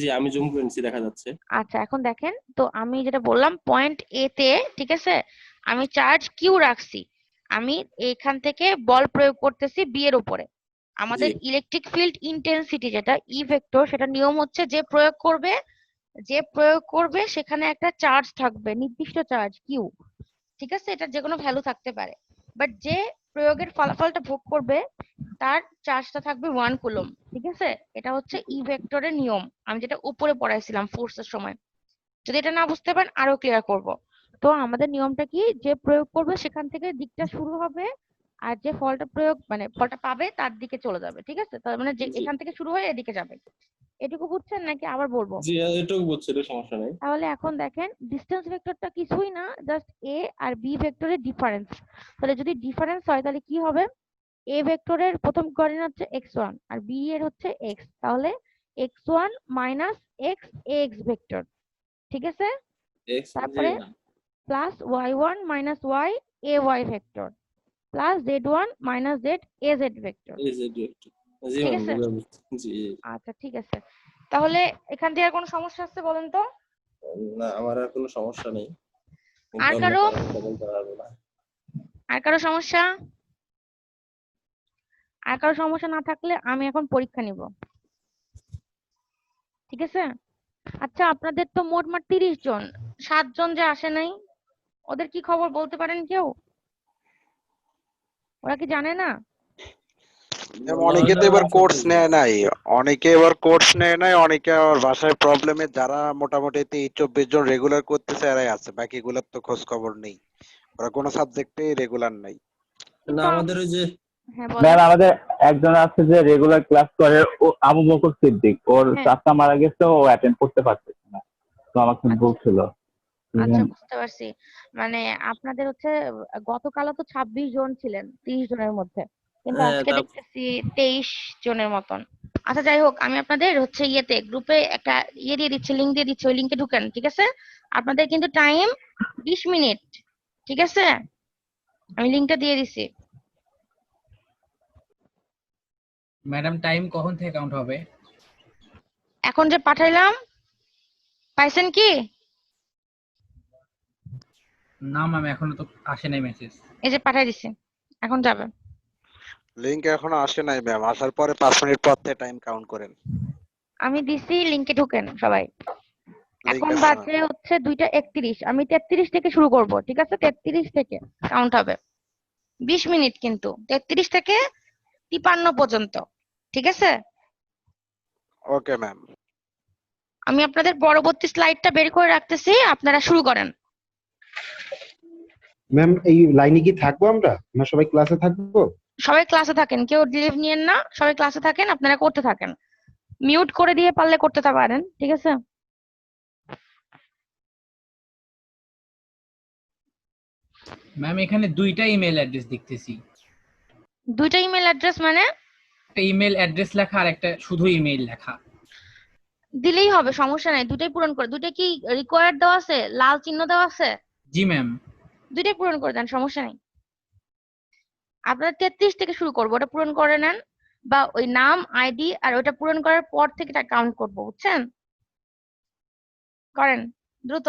জি আমি জুম করে নিচ্ছি, দেখা যাচ্ছে। আচ্ছা এখন দেখেন তো, আমি যেটা বললাম পয়েন্ট এ তে, ঠিক আছে, আমি চার্জ কিউ রাখছি, আমি এখান থেকে বল প্রয়োগ করতেছি বি এর উপরে। আমাদের ইলেকট্রিক ফিল্ড ইন্টেন্সিটি যেটা ই ভেক্টর, সেটা নিয়ম হচ্ছে যে প্রয়োগ করবে সেখানে একটা চার্জ থাকবে, নির্দিষ্ট চার্জ কিউ, ঠিক আছে, এটা যে কোনো ভ্যালু থাকতে পারে, বাট যে প্রয়োগের ফলাফলটা ভোগ করবে তার চার্জটা থাকবে 1 কুলম, ঠিক আছে। এটা হচ্ছে ই ভেক্টরের নিয়ম, আমি যেটা উপরে পড়াইছিলাম ফোর্সের সময়। যদি এটা না বুঝতে পারেন আরো ক্লিয়ার করব। তো আমাদের নিয়মটা কি, যে প্রয়োগ করবে সেখান থেকে দিকটা শুরু হবে, আর যে ফলটা পাবে তার দিকে চলে যাবে, ঠিক আছে। তার মানে যে এখান থেকে শুরু হয়ে এদিকে যাবে। এটুকু বুঝছেন নাকি আবার বলবো? জি এটুকু বুঝছি, এটা সমস্যা নাই। তাহলে এখন দেখেন ডিসটেন্স ভেক্টরটা কিছুই না, জাস্ট এ আর বি ভেক্টরের ডিফারেন্স। তাহলে যদি ডিফারেন্স হয় তাহলে কি হবে, এ ভেক্টরের প্রথম কোঅর্ডিনেট হচ্ছে x1 আর বি এর হচ্ছে x, তাহলে x1 minus x ax vector, ঠিক আছে। তারপরে plus y1 minus y ay vector plus z1 minus z az vector, জি ঠিক ম্যাম আছে। জি। আচ্ছা ঠিক আছে, তাহলে এখান থেকে আর কোনো সমস্যা আছে বলেন তো? না আমার আর কোনো সমস্যা নেই, আর কারো বলতে পারবো না। আর কারো সমস্যা? আর কারো সমস্যা না থাকলে আমি এখন পরীক্ষা নিব, ঠিক আছে। আচ্ছা আপনাদের তো মোটমাট 30 জন, 7 জন যে আসে নাই, ওদের কি খবর বলতে পারেন কেউ? ওরা কি জানে না? অনেকে তো এবার কোর্স নেয় নাই, অনেকে আবার বাসায় প্রবলেমে যারা মোটামুটি 23-24 জন রেগুলার করতেছে এরাই আছে, বাকিগুলোর তো খোঁজ খবর নেই, ওরা কোনো সাবজেক্টে রেগুলার নাই। না আমাদের ওই যে হ্যাঁ ম্যাম বলেন। আমাদের একজন আছে যে রেগুলার ক্লাস করে, ও আবু বকর সিদ্দিক, ওর হ্যাঁ। চাচা মারা গেছে, ও অ্যাটেন্ড করতে পারতেছে না, তো আমাকে আচ্ছা বলছিল। আচ্ছা বুঝতে পারছি। মানে আপনাদের হচ্ছে গতকালও তো 26 জন ছিলেন 30 জনের মধ্যে, কিন্তু হ্যাঁ, আজকে দেখতেছি 23 জনের মতন। আচ্ছা যাই হোক, আমি আপনাদের হচ্ছে ইয়েতে গ্রুপে একটা ইয়ে দিয়ে দিচ্ছি, লিংক দিয়ে দিচ্ছি, ওই লিংকে ঢুকেন, ঠিক আছে। আপনাদের কিন্তু টাইম 20 মিনিট, ঠিক আছে, আমি লিংকটা দিয়ে দিছি। ম্যাডাম টাইম কখন থেকে কাউন্ট হবে? এখন যে পাঠাইলাম, পাইছেন কি? না ম্যাম এখনো তো আসে নাই মেসেজ। এই যে পাঠাই দিছি, এখন যাবে। লিংক এখনো আসে নাই ম্যাম, আসার পরে 5 মিনিট পর থেকে টাইম কাউন্ট করেন। আমি দিছি, লিংকে ঢুকেন সবাই। লিংক এখন আছে বাজে হচ্ছে 2টা 31, আমি 33 থেকে শুরু করব, ঠিক আছে, 33 থেকে কাউন্ট হবে। 20 মিনিট কিন্তু, 33 থেকে 53 পর্যন্ত, ঠিক আছে। Okay ma'am. আমি আপনাদের পরবর্তী স্লাইডটা বের করে রাখতেছি, আপনারা শুরু করেন। ম্যাম এই লাইনে কি থাকবো আমরা, না সবাই ক্লাসে থাকবো? সবাই ক্লাসে থাকেন, কেউ লিভ নিয়েন না, সবাই ক্লাসে থাকেন, আপনারা করতে থাকেন, মিউট করে দিয়ে পারলে করতে পারেন, ঠিক আছে। ম্যাম এখানে দুইটা ইমেল অ্যাড্রেস দেখতেছি। দুইটা ইমেল অ্যাড্রেস মানে? একটা ইমেল অ্যাড্রেস লেখা আর একটা শুধু ইমেল লেখা। দিলেই হবে, সমস্যা নাই, দুইটাই পূরণ করে। দুইটা কি রিকোয়ার্ড দেওয়া আছে, লাল চিহ্ন দেওয়া আছে? জি ম্যাম। দুইটাই পূরণ করে দেন, সমস্যা নেই। আপনারা 33 থেকে শুরু করবো, ওটা পূরণ করে নেন, বা ওই নাম আইডি আর ওটা পূরণ করার পর থেকে এটা কাউন্ট করবো, বুঝছেন? করেন দ্রুত।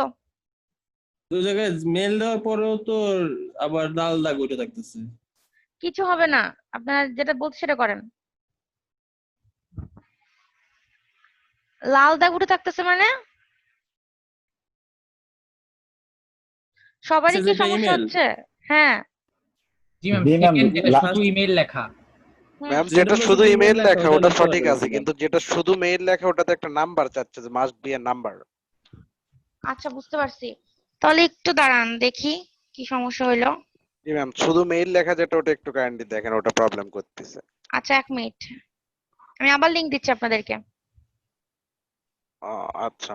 দুই জায়গায় মেল দেওয়ার পরেও তো আবার লাল দাগ উঠে থাকতেছে। কিছু হবে না, আপনারা যেটা বলছে সেটা করেন। লাল দাগ উঠে থাকতেছে মানে সবারই কি সমস্যা হচ্ছে? হ্যাঁ জি ম্যাম, সেকেন্ড যেটা শুধু ইমেল লেখা। ম্যাম যেটা শুধু ইমেল লেখা ওটা সঠিক আছে, কিন্তু যেটা শুধু মেইল লেখা ওটাতে একটা নাম্বার চাচ্ছে, যে মাস্ট বি এ নাম্বার। আচ্ছা বুঝতে পারছি, তাহলে একটু দাঁড়ান দেখি কি সমস্যা হইলো। জি ম্যাম, শুধু মেইল লেখা যেটা ওটা একটু কাইন্ডলি দেখেন, ওটা প্রবলেম করতেছে। আচ্ছা 1 মিনিট, আমি আবার লিংক দিচ্ছি আপনাদেরকে। আচ্ছা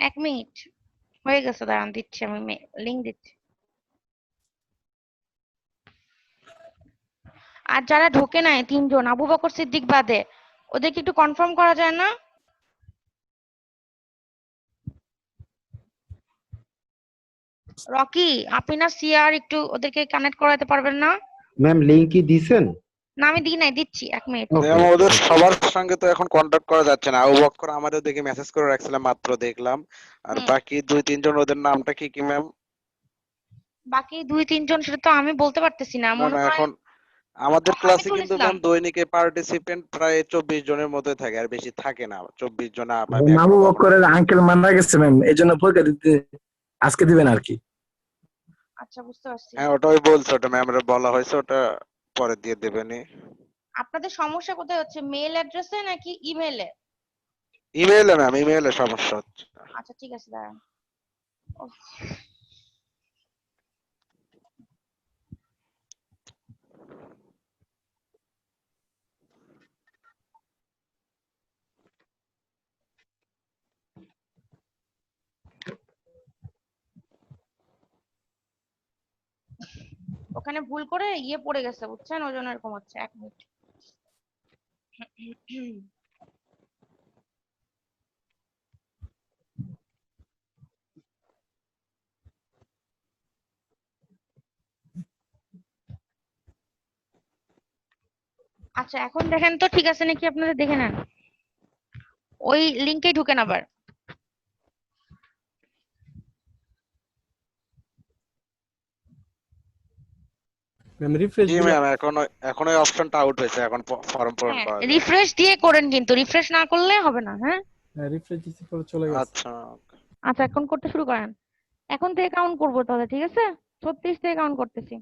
এক মিনিট হয়ে গেছে, দাঁড়ান দিচ্ছি, আমি লিংক দিচ্ছি। আর যারা ঢোকে নাই 3 জন আবু বকর সিদ্দিক বাদে, ওদেরকে একটু কনফার্ম করা যায় না? রকি, আপনি না সিআর একটু ওদেরকে কানেক্ট করাতে পারবেন না? ম্যাম লিংক কি দিছেন? না আমি দিই নাই, দিচ্ছি, এক মিনিট। ম্যাম ওদের সবার সঙ্গে তো এখন কন্টাক্ট করা যাচ্ছে না। আবু বকর আমারও দেখে মেসেজ করে রাখছিলাম, মাত্র দেখলাম। আর বাকি 2-3 জন, ওদের নামটা কি কি ম্যাম? বাকি 2-3 জন সেটা তো আমি বলতে পারতেছি না, না মনে না, হয় এখন আমাদের ক্লাসে হামিদুল কিন্তু ইসলাম। ম্যাম দৈনিকে পার্টিসিপেন্ট প্রায় 24 জনের মধ্যে থাকে, আর বেশি থাকে না। 24 জন আমি আবু এখনো পাবো না। বকরের আঙ্কেল মারা গেছে ম্যাম, এই জন্য পরীক্ষা দিতে আজকে দিবেন আর কি। আচ্ছা বুঝতে পারছি। হ্যাঁ ওটাই বলছে, ওটা ম্যামরে বলা হয়েছে, ওটা পরে দিয়ে দেবেনি। আপনাদের সমস্যা কোথায় হচ্ছে, মেল অ্যাড্রেসে নাকি ইমেলে? ইমেইলে ম্যাম, ইমেইলে সমস্যা হচ্ছে। আচ্ছা ঠিক আছে, দাঁড়ান। উফ, ওখানে ভুল করে পড়ে গেছে বুঝছেন, ওই জন্য এরকম হচ্ছে। এক মিনিট। আচ্ছা এখন দেখেন তো ঠিক আছে নাকি, আপনারা দেখে নেন, ওই লিংকে ঢুকেন আবার। ম্যাম রিফ্রেশ জি দিলে ম্যাম, এখন ওই অপশনটা আউট হয়েছে, এখন ফর্ম পূরণ হ্যাঁ করা যায় না। রিফ্রেশ দিয়ে করেন, কিন্তু রিফ্রেশ না করলে হবে না। হ্যাঁ রিফ্রেশ দিতে পরে চলে গেছে। আচ্ছা আচ্ছা, এখন করতে শুরু করেন। এখন থেকে কাউন্ট করবো তাহলে, ঠিক আছে? 36 থেকে কাউন্ট করতেছি।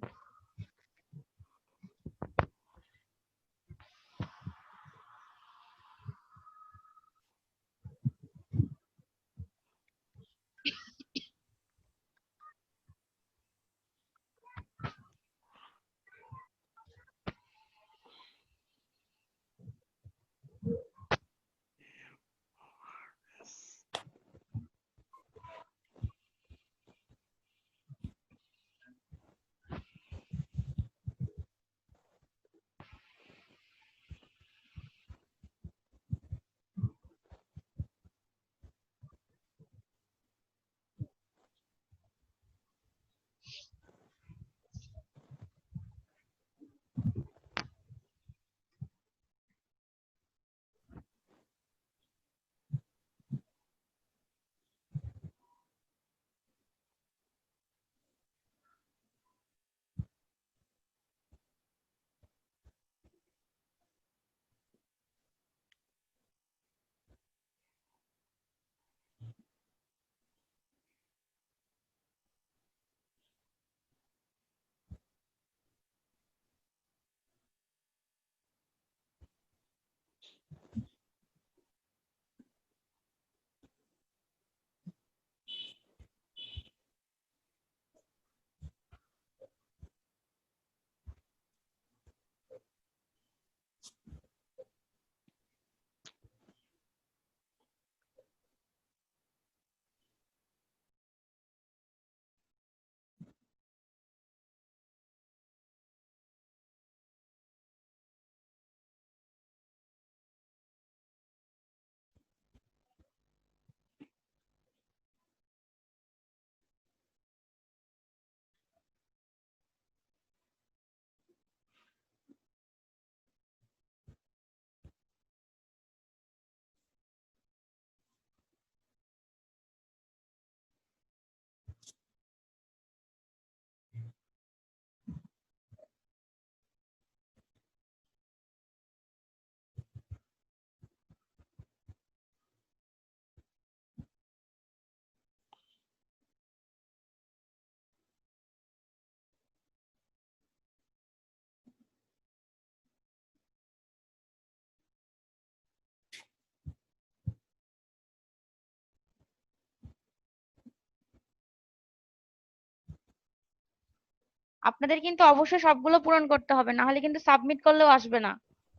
আপনাদের কিন্তু অবশ্যই সবগুলো পূরণ করতে হবে, না হলে কিন্তু সাবমিট করলেও আসবে না।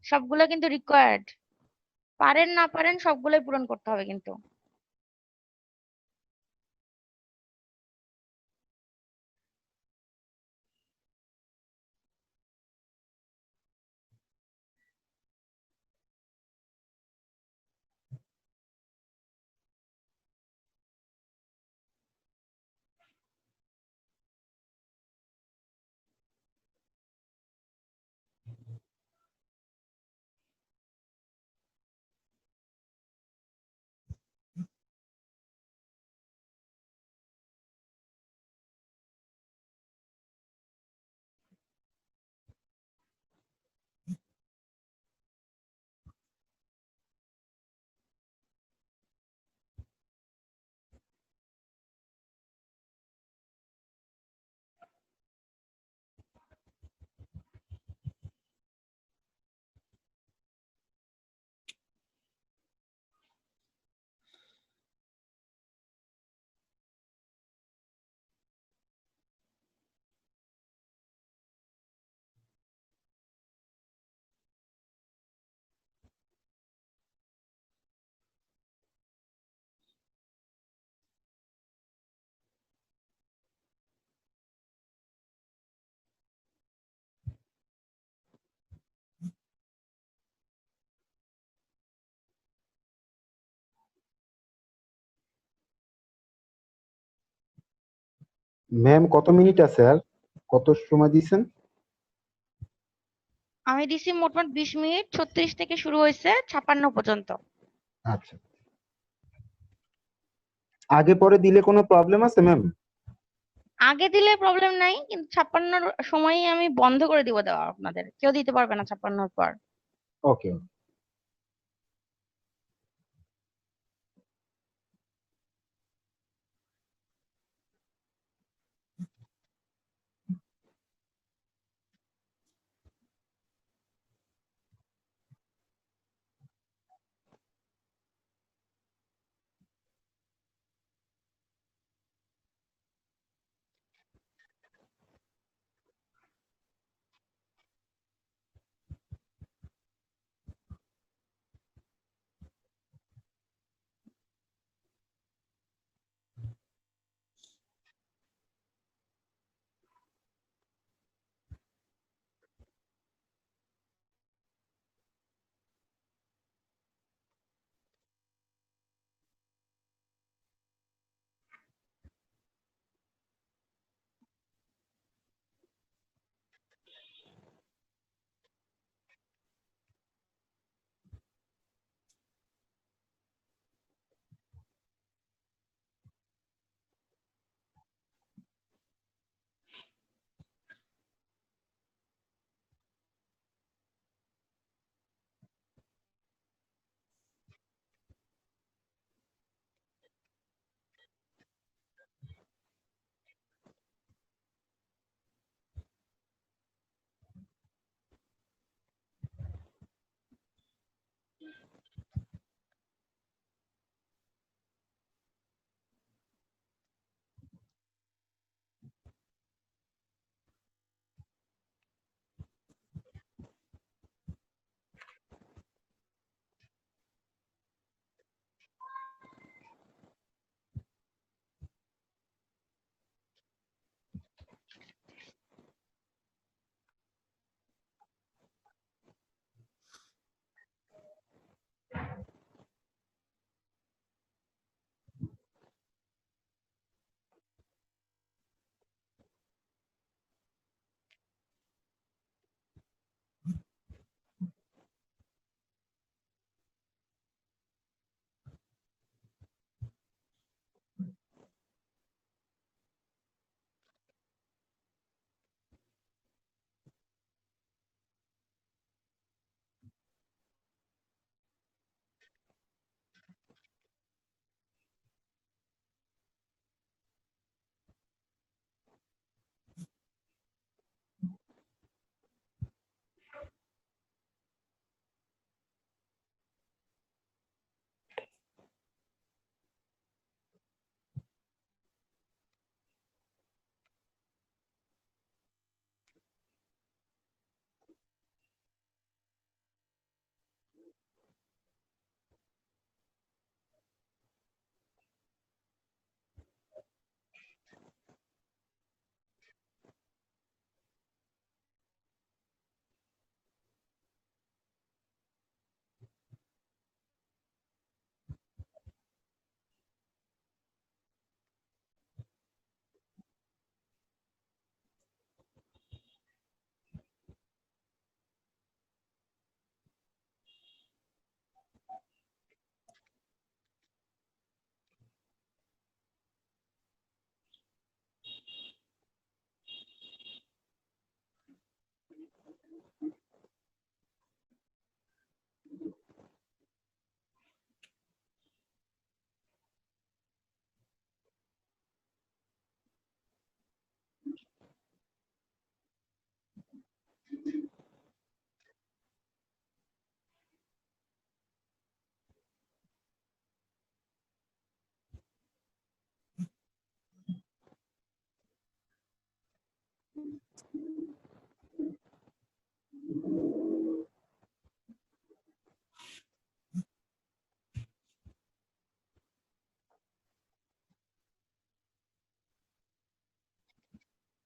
সবগুলো কিন্তু রিকোয়ার্ড, পারেন না পারেন সবগুলোই পূরণ করতে হবে কিন্তু। ম্যাম কত মিনিট আছে আর কত সময় দিয়েছেন? আমি দিছি মোটমাট 20 মিনিট, 36 থেকে শুরু হয়েছে 56 পর্যন্ত। আচ্ছা, আগে পরে দিলে কোনো প্রবলেম আছে ম্যাম? আগে দিলে প্রবলেম নাই, কিন্তু 56 সময়ই আমি বন্ধ করে দিব দেওয়া, আপনাদের কেউ দিতে পারবে না 56 পর। ওকে।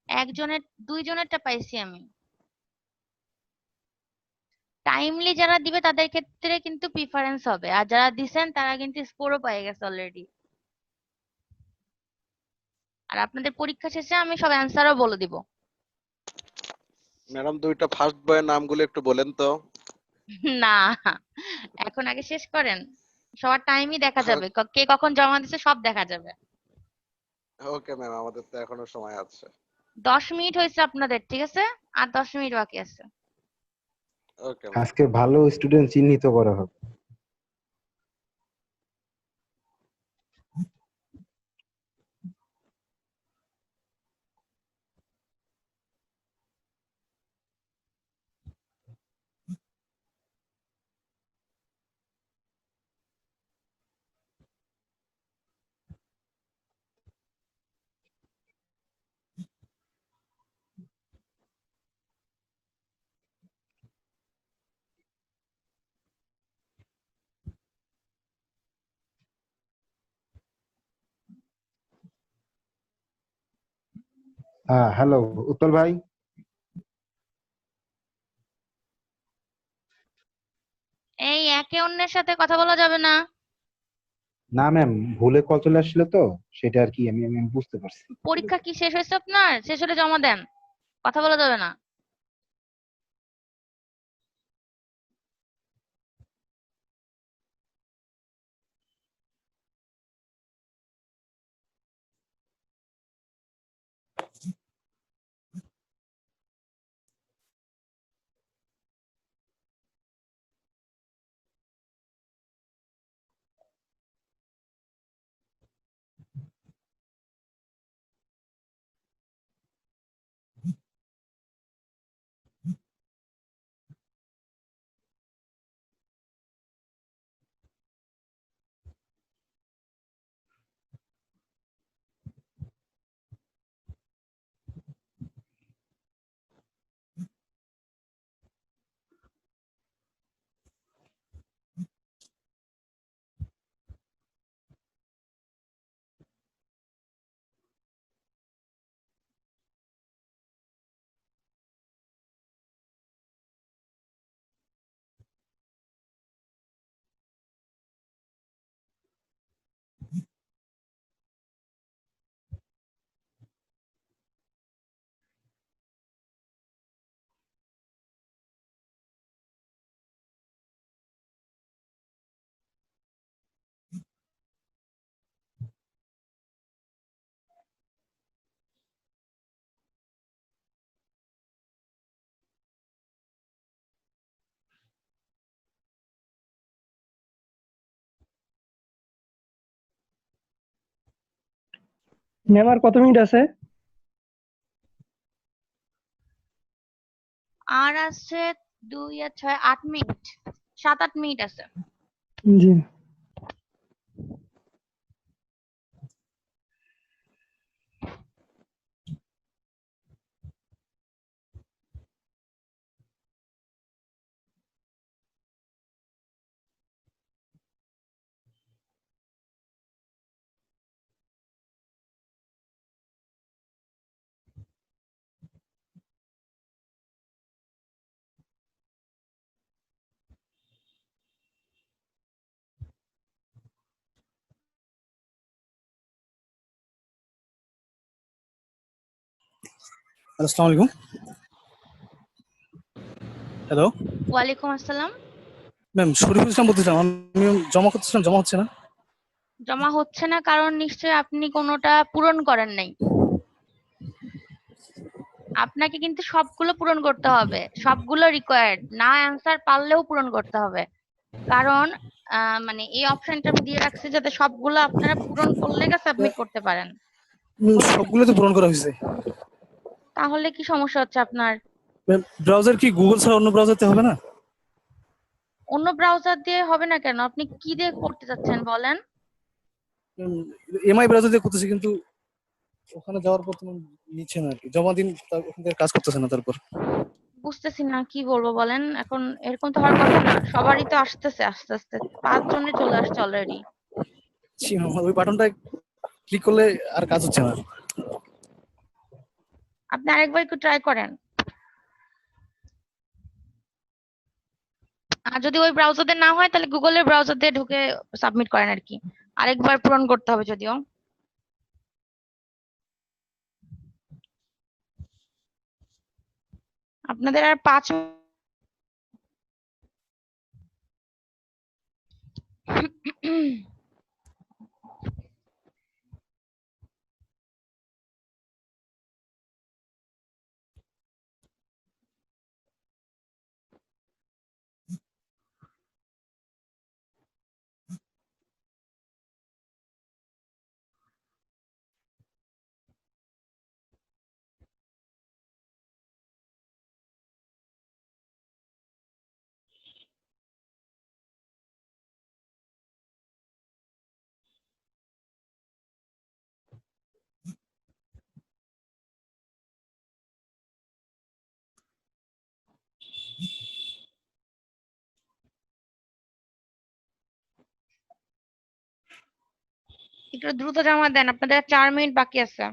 একজনের, দুইজনেরটা পাইছি আমি। টাইমলি যারা দিবে তাদের ক্ষেত্রে কিন্তু প্রিফারেন্স হবে, আর যারা দিছেন তারা কিন্তু স্কোরও পেয়ে গেছে অলরেডি। আর আপনাদের পরীক্ষা শেষে আমি সব অ্যান্সারও বলে দিব। ম্যাডাম দুইটা ফার্স্ট বইয়ের নামগুলো একটু বলেন তো। না, এখন আগে শেষ করেন, সবার টাইমই দেখা যাবে, কে কখন জমা দিছে সব দেখা যাবে। ওকে ম্যাম, আমাদের তো এখনো সময় আছে। 10 মিনিট হয়েছে আপনাদের, ঠিক আছে? আর 10 মিনিট বাকি আছে। Okay ma'am. আজকে ভালো স্টুডেন্ট চিহ্নিত করা হবে। হ্যাঁ, হ্যালো উৎপল ভাই। এই একে অন্যের সাথে কথা বলা যাবে না। না ম্যাম, ভুলে কল চলে আসছিল তো, সেটা আর কি আমি আমি বুঝতে পারছি। পরীক্ষা কি শেষ হয়েছে আপনার? শেষ হলে জমা দেন, কথা বলা যাবে না। ম্যাম আর কত মিনিট আছে? আর আছে 2 আর 6 8 মিনিট, 7-8 মিনিট আছে। জি। আসসালামু আলাইকুম। হ্যালো ওয়ালাইকুম আসসালাম। ম্যাম, শরীফুল ইসলাম বলতেছিলাম। আমি জমা করতেছিলাম, জমা হচ্ছে না। জমা হচ্ছে না কারণ নিশ্চয়ই আপনি কোনোটা পূরণ করেন নাই। আপনাকে কিন্তু সবগুলো পূরণ করতে হবে, সবগুলো রিকোয়ার্ড না, অ্যান্সার পারলেও পূরণ করতে হবে। কারণ মানে এই অপশনটা আমি দিয়ে রাখছি যাতে সবগুলো আপনারা পূরণ করলে সাবমিট করতে পারেন। সবগুলো তো পূরণ করা হয়েছে। তাহলে কি সমস্যা হচ্ছে আপনার? ম্যাম, ব্রাউজার কি গুগল ছাড়া অন্য ব্রাউজারতে হবে না? অন্য ব্রাউজার দিয়ে হবে না কেন? আপনি কি দিয়ে করতে চাচ্ছেন বলেন? এমআই ব্রাউজার দিয়ে করতেছি, কিন্তু ওখানে যাওয়ার পর তোমার নিচ্ছে না আর কি, জমা দিন ওখান থেকে কাজ করতেছে না। তারপর বুঝতেছি না কি বলবো বলেন। এখন এরকম তো হওয়ার কথা না, সবারই তো আসতেছে আস্তে আস্তে, 5 জনের চলে আসছে অলরেডি। আমার ওই বাটনটা ক্লিক করলে আর কাজ হচ্ছে না। আপনি আরেকবার একটু ট্রাই করেন। আর যদি ওই ব্রাউজার দিয়ে না হয় তাহলে গুগলের ব্রাউজার দিয়ে ঢুকে সাবমিট করেন আর কি। আরেকবার পূরণ করতে হবে যদিও। আপনাদের আর 5 একটু দ্রুত জমা দেন, আপনাদের আর 4 মিনিট বাকি আছে।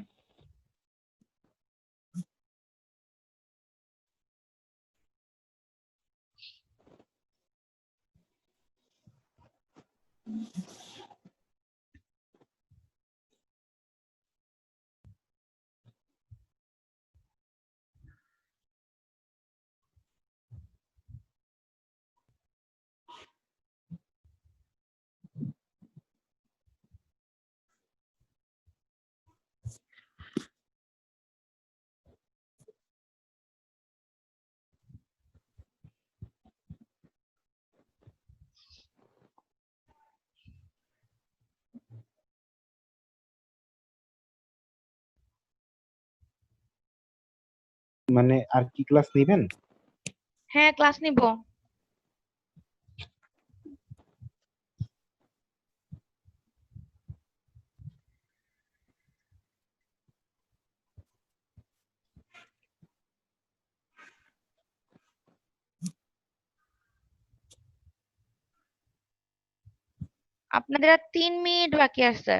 মানে আর কি ক্লাস নেবেন? হ্যাঁ, ক্লাস নিব। আপনাদের আর 3 মিনিট বাকি আছে।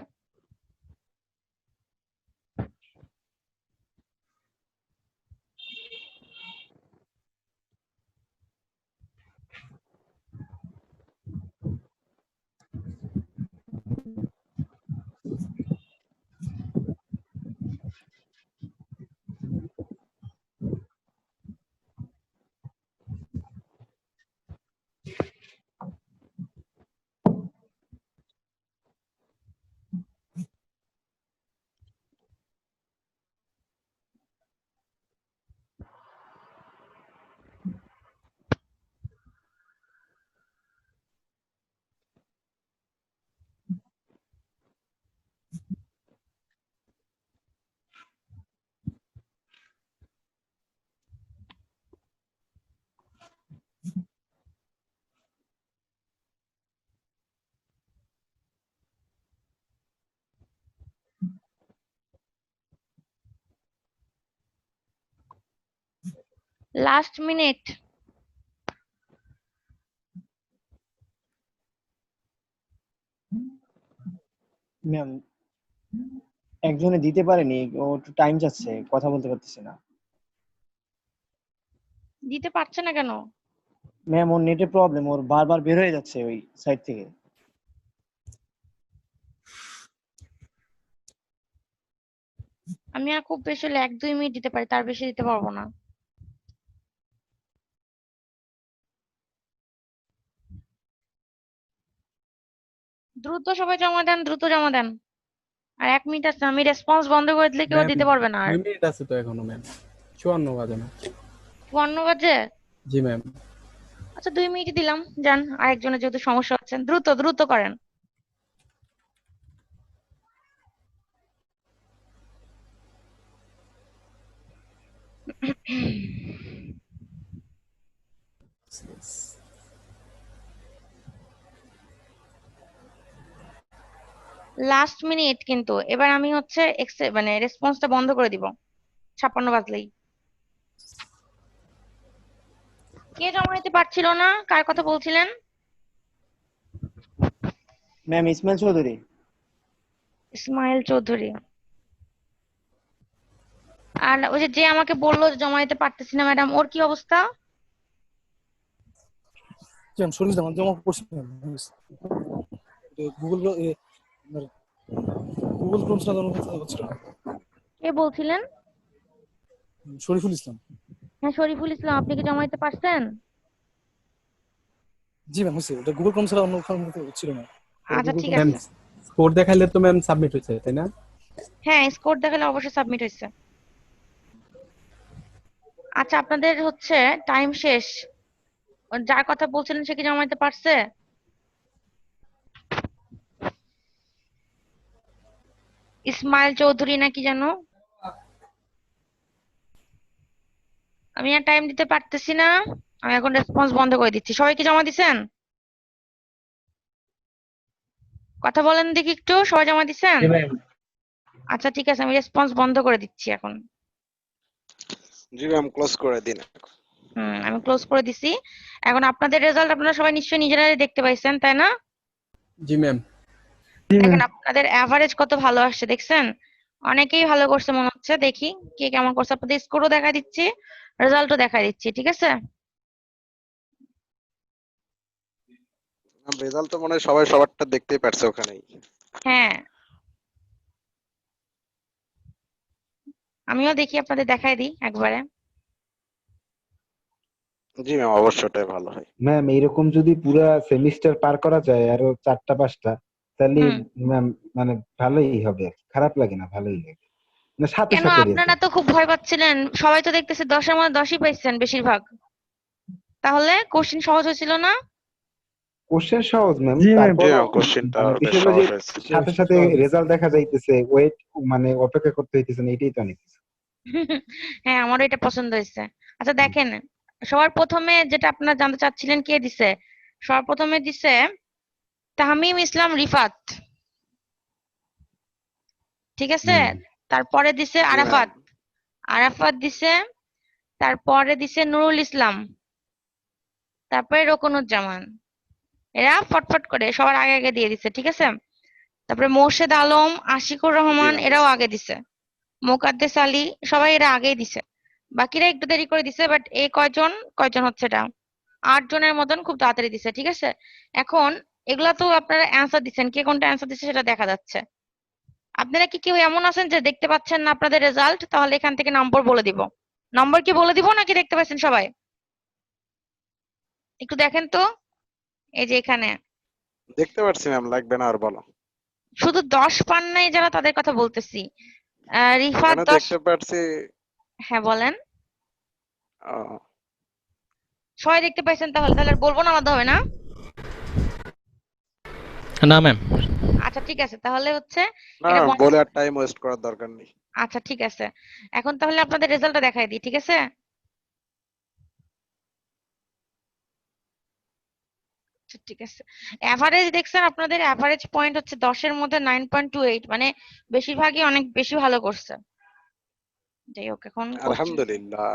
Last minute. ম্যাম একজনে দিতে পারেনি, ও একটু টাইম যাচ্ছে, কথা বলতে পারতেছে না। দিতে পারছে না কেন? ম্যাম ওর নেটে প্রবলেম, ওর বারবার বের হয়ে যাচ্ছে ওই সাইট থেকে। আমি আর খুব বেশি হলে 1-2 মিনিট দিতে পারি, তার বেশি দিতে পারবো না। দ্রুত সবাই জমা দেন, দ্রুত জমা দেন। আর 1 মিনিট আছে, আমি রেসপন্স বন্ধ করে দিলে কেউ ম্যাম দিতে পারবে না আর। 2 মিনিট আছে তো এখনো ম্যাম, 54 বাজে না। 54 বাজে? জি ম্যাম। আচ্ছা 2 মিনিট দিলাম, যান। আরেকজনের যেহেতু সমস্যা হচ্ছে, দ্রুত দ্রুত করেন। লাস্ট মিনিট কিন্তু এবার আমি হচ্ছে মানে রেসপন্সটা বন্ধ করে দিব 56 বাজলেই। কে জমা দিতে পারছিল না? কার কথা বলছিলেন? ম্যাম ইসমাইল চৌধুরী। ইসমাইল চৌধুরী। আর ওই যে যে আমাকে বললো যে জমা দিতে পারতেছি না ম্যাডাম, ওর কি অবস্থা? ম্যাম শরীর জমা করছি ম্যাম। গুগল গুগল ক্রোম চালানো হচ্ছিল না। কে বলছিলেন? শরীফুল ইসলাম। হ্যাঁ শরীফুল ইসলাম, আপনি কি জমা দিতে পারছেন? জি ম্যাম হচ্ছে, এটা গুগল ফর্ম ছাড়া অন্য ফর্ম ছিল না। আচ্ছা ঠিক ম্যাম আছে। স্কোর দেখাইলে তো ম্যাম সাবমিট হয়েছে তাই না? হ্যাঁ স্কোর দেখালে অবশ্যই সাবমিট হয়েছে। আচ্ছা আপনাদের হচ্ছে টাইম শেষ, যার কথা বলছিলেন সে কি জমা দিতে পারছে? ইসমাইল চৌধুরী না কি জানো? আমি আর টাইম দিতে পারতেছি না, আমি এখন রেসপন্স বন্ধ করে দিচ্ছি। সবাই কি জমা দিছেন? কথা বলেন দেখি একটু, সবাই জমা দিছেন? আচ্ছা ঠিক আছে, আমি রেসপন্স বন্ধ করে দিচ্ছি এখন। জি ম্যাম ক্লোজ করে দিন। আমি ক্লোজ করে দিছি। এখন আপনাদের রেজাল্ট আপনারা সবাই নিশ্চয়ই নিজেরাই দেখতে পাইছেন, তাই না? জি ম্যাম। দেখেন আপনাদের এভারেজ কত ভালো আসছে, দেখছেন? অনেকেই ভালো করছে মনে হচ্ছে। দেখি কে কেমন করছে, আপনাদের স্কোরও দেখা দিচ্ছি, রেজাল্টও দেখা দিচ্ছি, ঠিক আছে? রেজাল্ট তো মনে হয় সবাই সবারটা দেখতেই পারছে ওখানেই। হ্যাঁ আমিও দেখি, আপনাদের দেখাই দিই একবারে। জি ম্যাম অবশ্যই ওটাই ভালো হয়। ম্যাম এরকম যদি পুরা সেমিস্টার পার করা যায় আরো 4টা 5টা, তাহলে হুম। ম্যাম মানে ভালোই হবে, খারাপ লাগে না, ভালোই লাগে, মানে সাথে কেন সাথে আপনারা তো খুব ভয় পাচ্ছিলেন? সবাই তো দেখতেছি 10-এর মধ্যে 10ই পাইছেন বেশিরভাগ। তাহলে কোশ্চিন সহজ হয়েছিল না? কোশ্চেন সহজ ম্যাম, জি তারপর ম্যাম কোশ্চেনটা মানে বেশ বিষয় হলো যে সহজ হয়েছে। সাথে সাথে রেজাল্ট দেখা যাইতেছে, ওয়েট মানে অপেক্ষা করতে হইতেছে না, এটাই তো অনেক কিছু। হ্যাঁ আমারও এটা পছন্দ হয়েছে। আচ্ছা দেখেন, সবার প্রথমে যেটা আপনারা জানতে চাচ্ছিলেন কে দিছে, সবার প্রথমে দিছে তাহমিম ইসলাম রিফাত, ঠিক আছে? তারপরে দিছে জি ম্যাম। আরাফাত, আরাফাত দিছে, তারপরে দিছে নুরুল ইসলাম, তারপরে রোকনুজ্জামান। এরা ফটফট করে সবার আগে আগে দিয়ে দিছে, ঠিক আছে? তারপরে মোর্শেদ আলম, আশিকুর জি রহমান ম্যাম। এরাও আগে দিছে, মোকাদ্দেস আলী, সবাই এরা আগেই দিছে। বাকিরা একটু দেরি করে দিছে, বাট এই কয়জন কয়জন হচ্ছে এটা 8 জনের মতন খুব তাড়াতাড়ি দিছে, ঠিক আছে? এখন এগুলা তো আপনারা অ্যান্সার দিচ্ছেন, কে কোনটা অ্যান্সার দিচ্ছে সেটা দেখা যাচ্ছে। আপনারা কি কেউ এমন আছেন যে দেখতে পাচ্ছেন না আপনাদের রেজাল্ট? তাহলে এখান থেকে নম্বর বলে দিব। নম্বর কি বলে দিব নাকি দেখতে পাচ্ছেন সবাই? একটু দেখেন তো, এই যে এখানে দেখতে পাচ্ছি ম্যাম, লাগবে না আর বলো। শুধু 10 পান নাই যারা, তাদের কথা বলতেছি। রিফাত এখানে 10। দেখতে পাচ্ছি। হ্যাঁ বলেন। আহ, সবাই দেখতে পাইছেন? তাহলে তাহলে আর বলবো না, আলাদা হবে না? না ম্যাম। আচ্ছা ঠিক আছে, তাহলে হচ্ছে না এটা বলে আর টাইম ওয়েস্ট করার দরকার নেই। আচ্ছা ঠিক আছে, এখন তাহলে আপনাদের রেজাল্টটা দেখাই দিই, ঠিক আছে? আচ্ছা, ঠিক আছে। এভারেজ দেখছেন, আপনাদের এভারেজ পয়েন্ট হচ্ছে 10-এর মধ্যে 9.28, মানে বেশিরভাগই অনেক বেশি ভালো করছে। যাই হোক, এখন আলহামদুলিল্লাহ।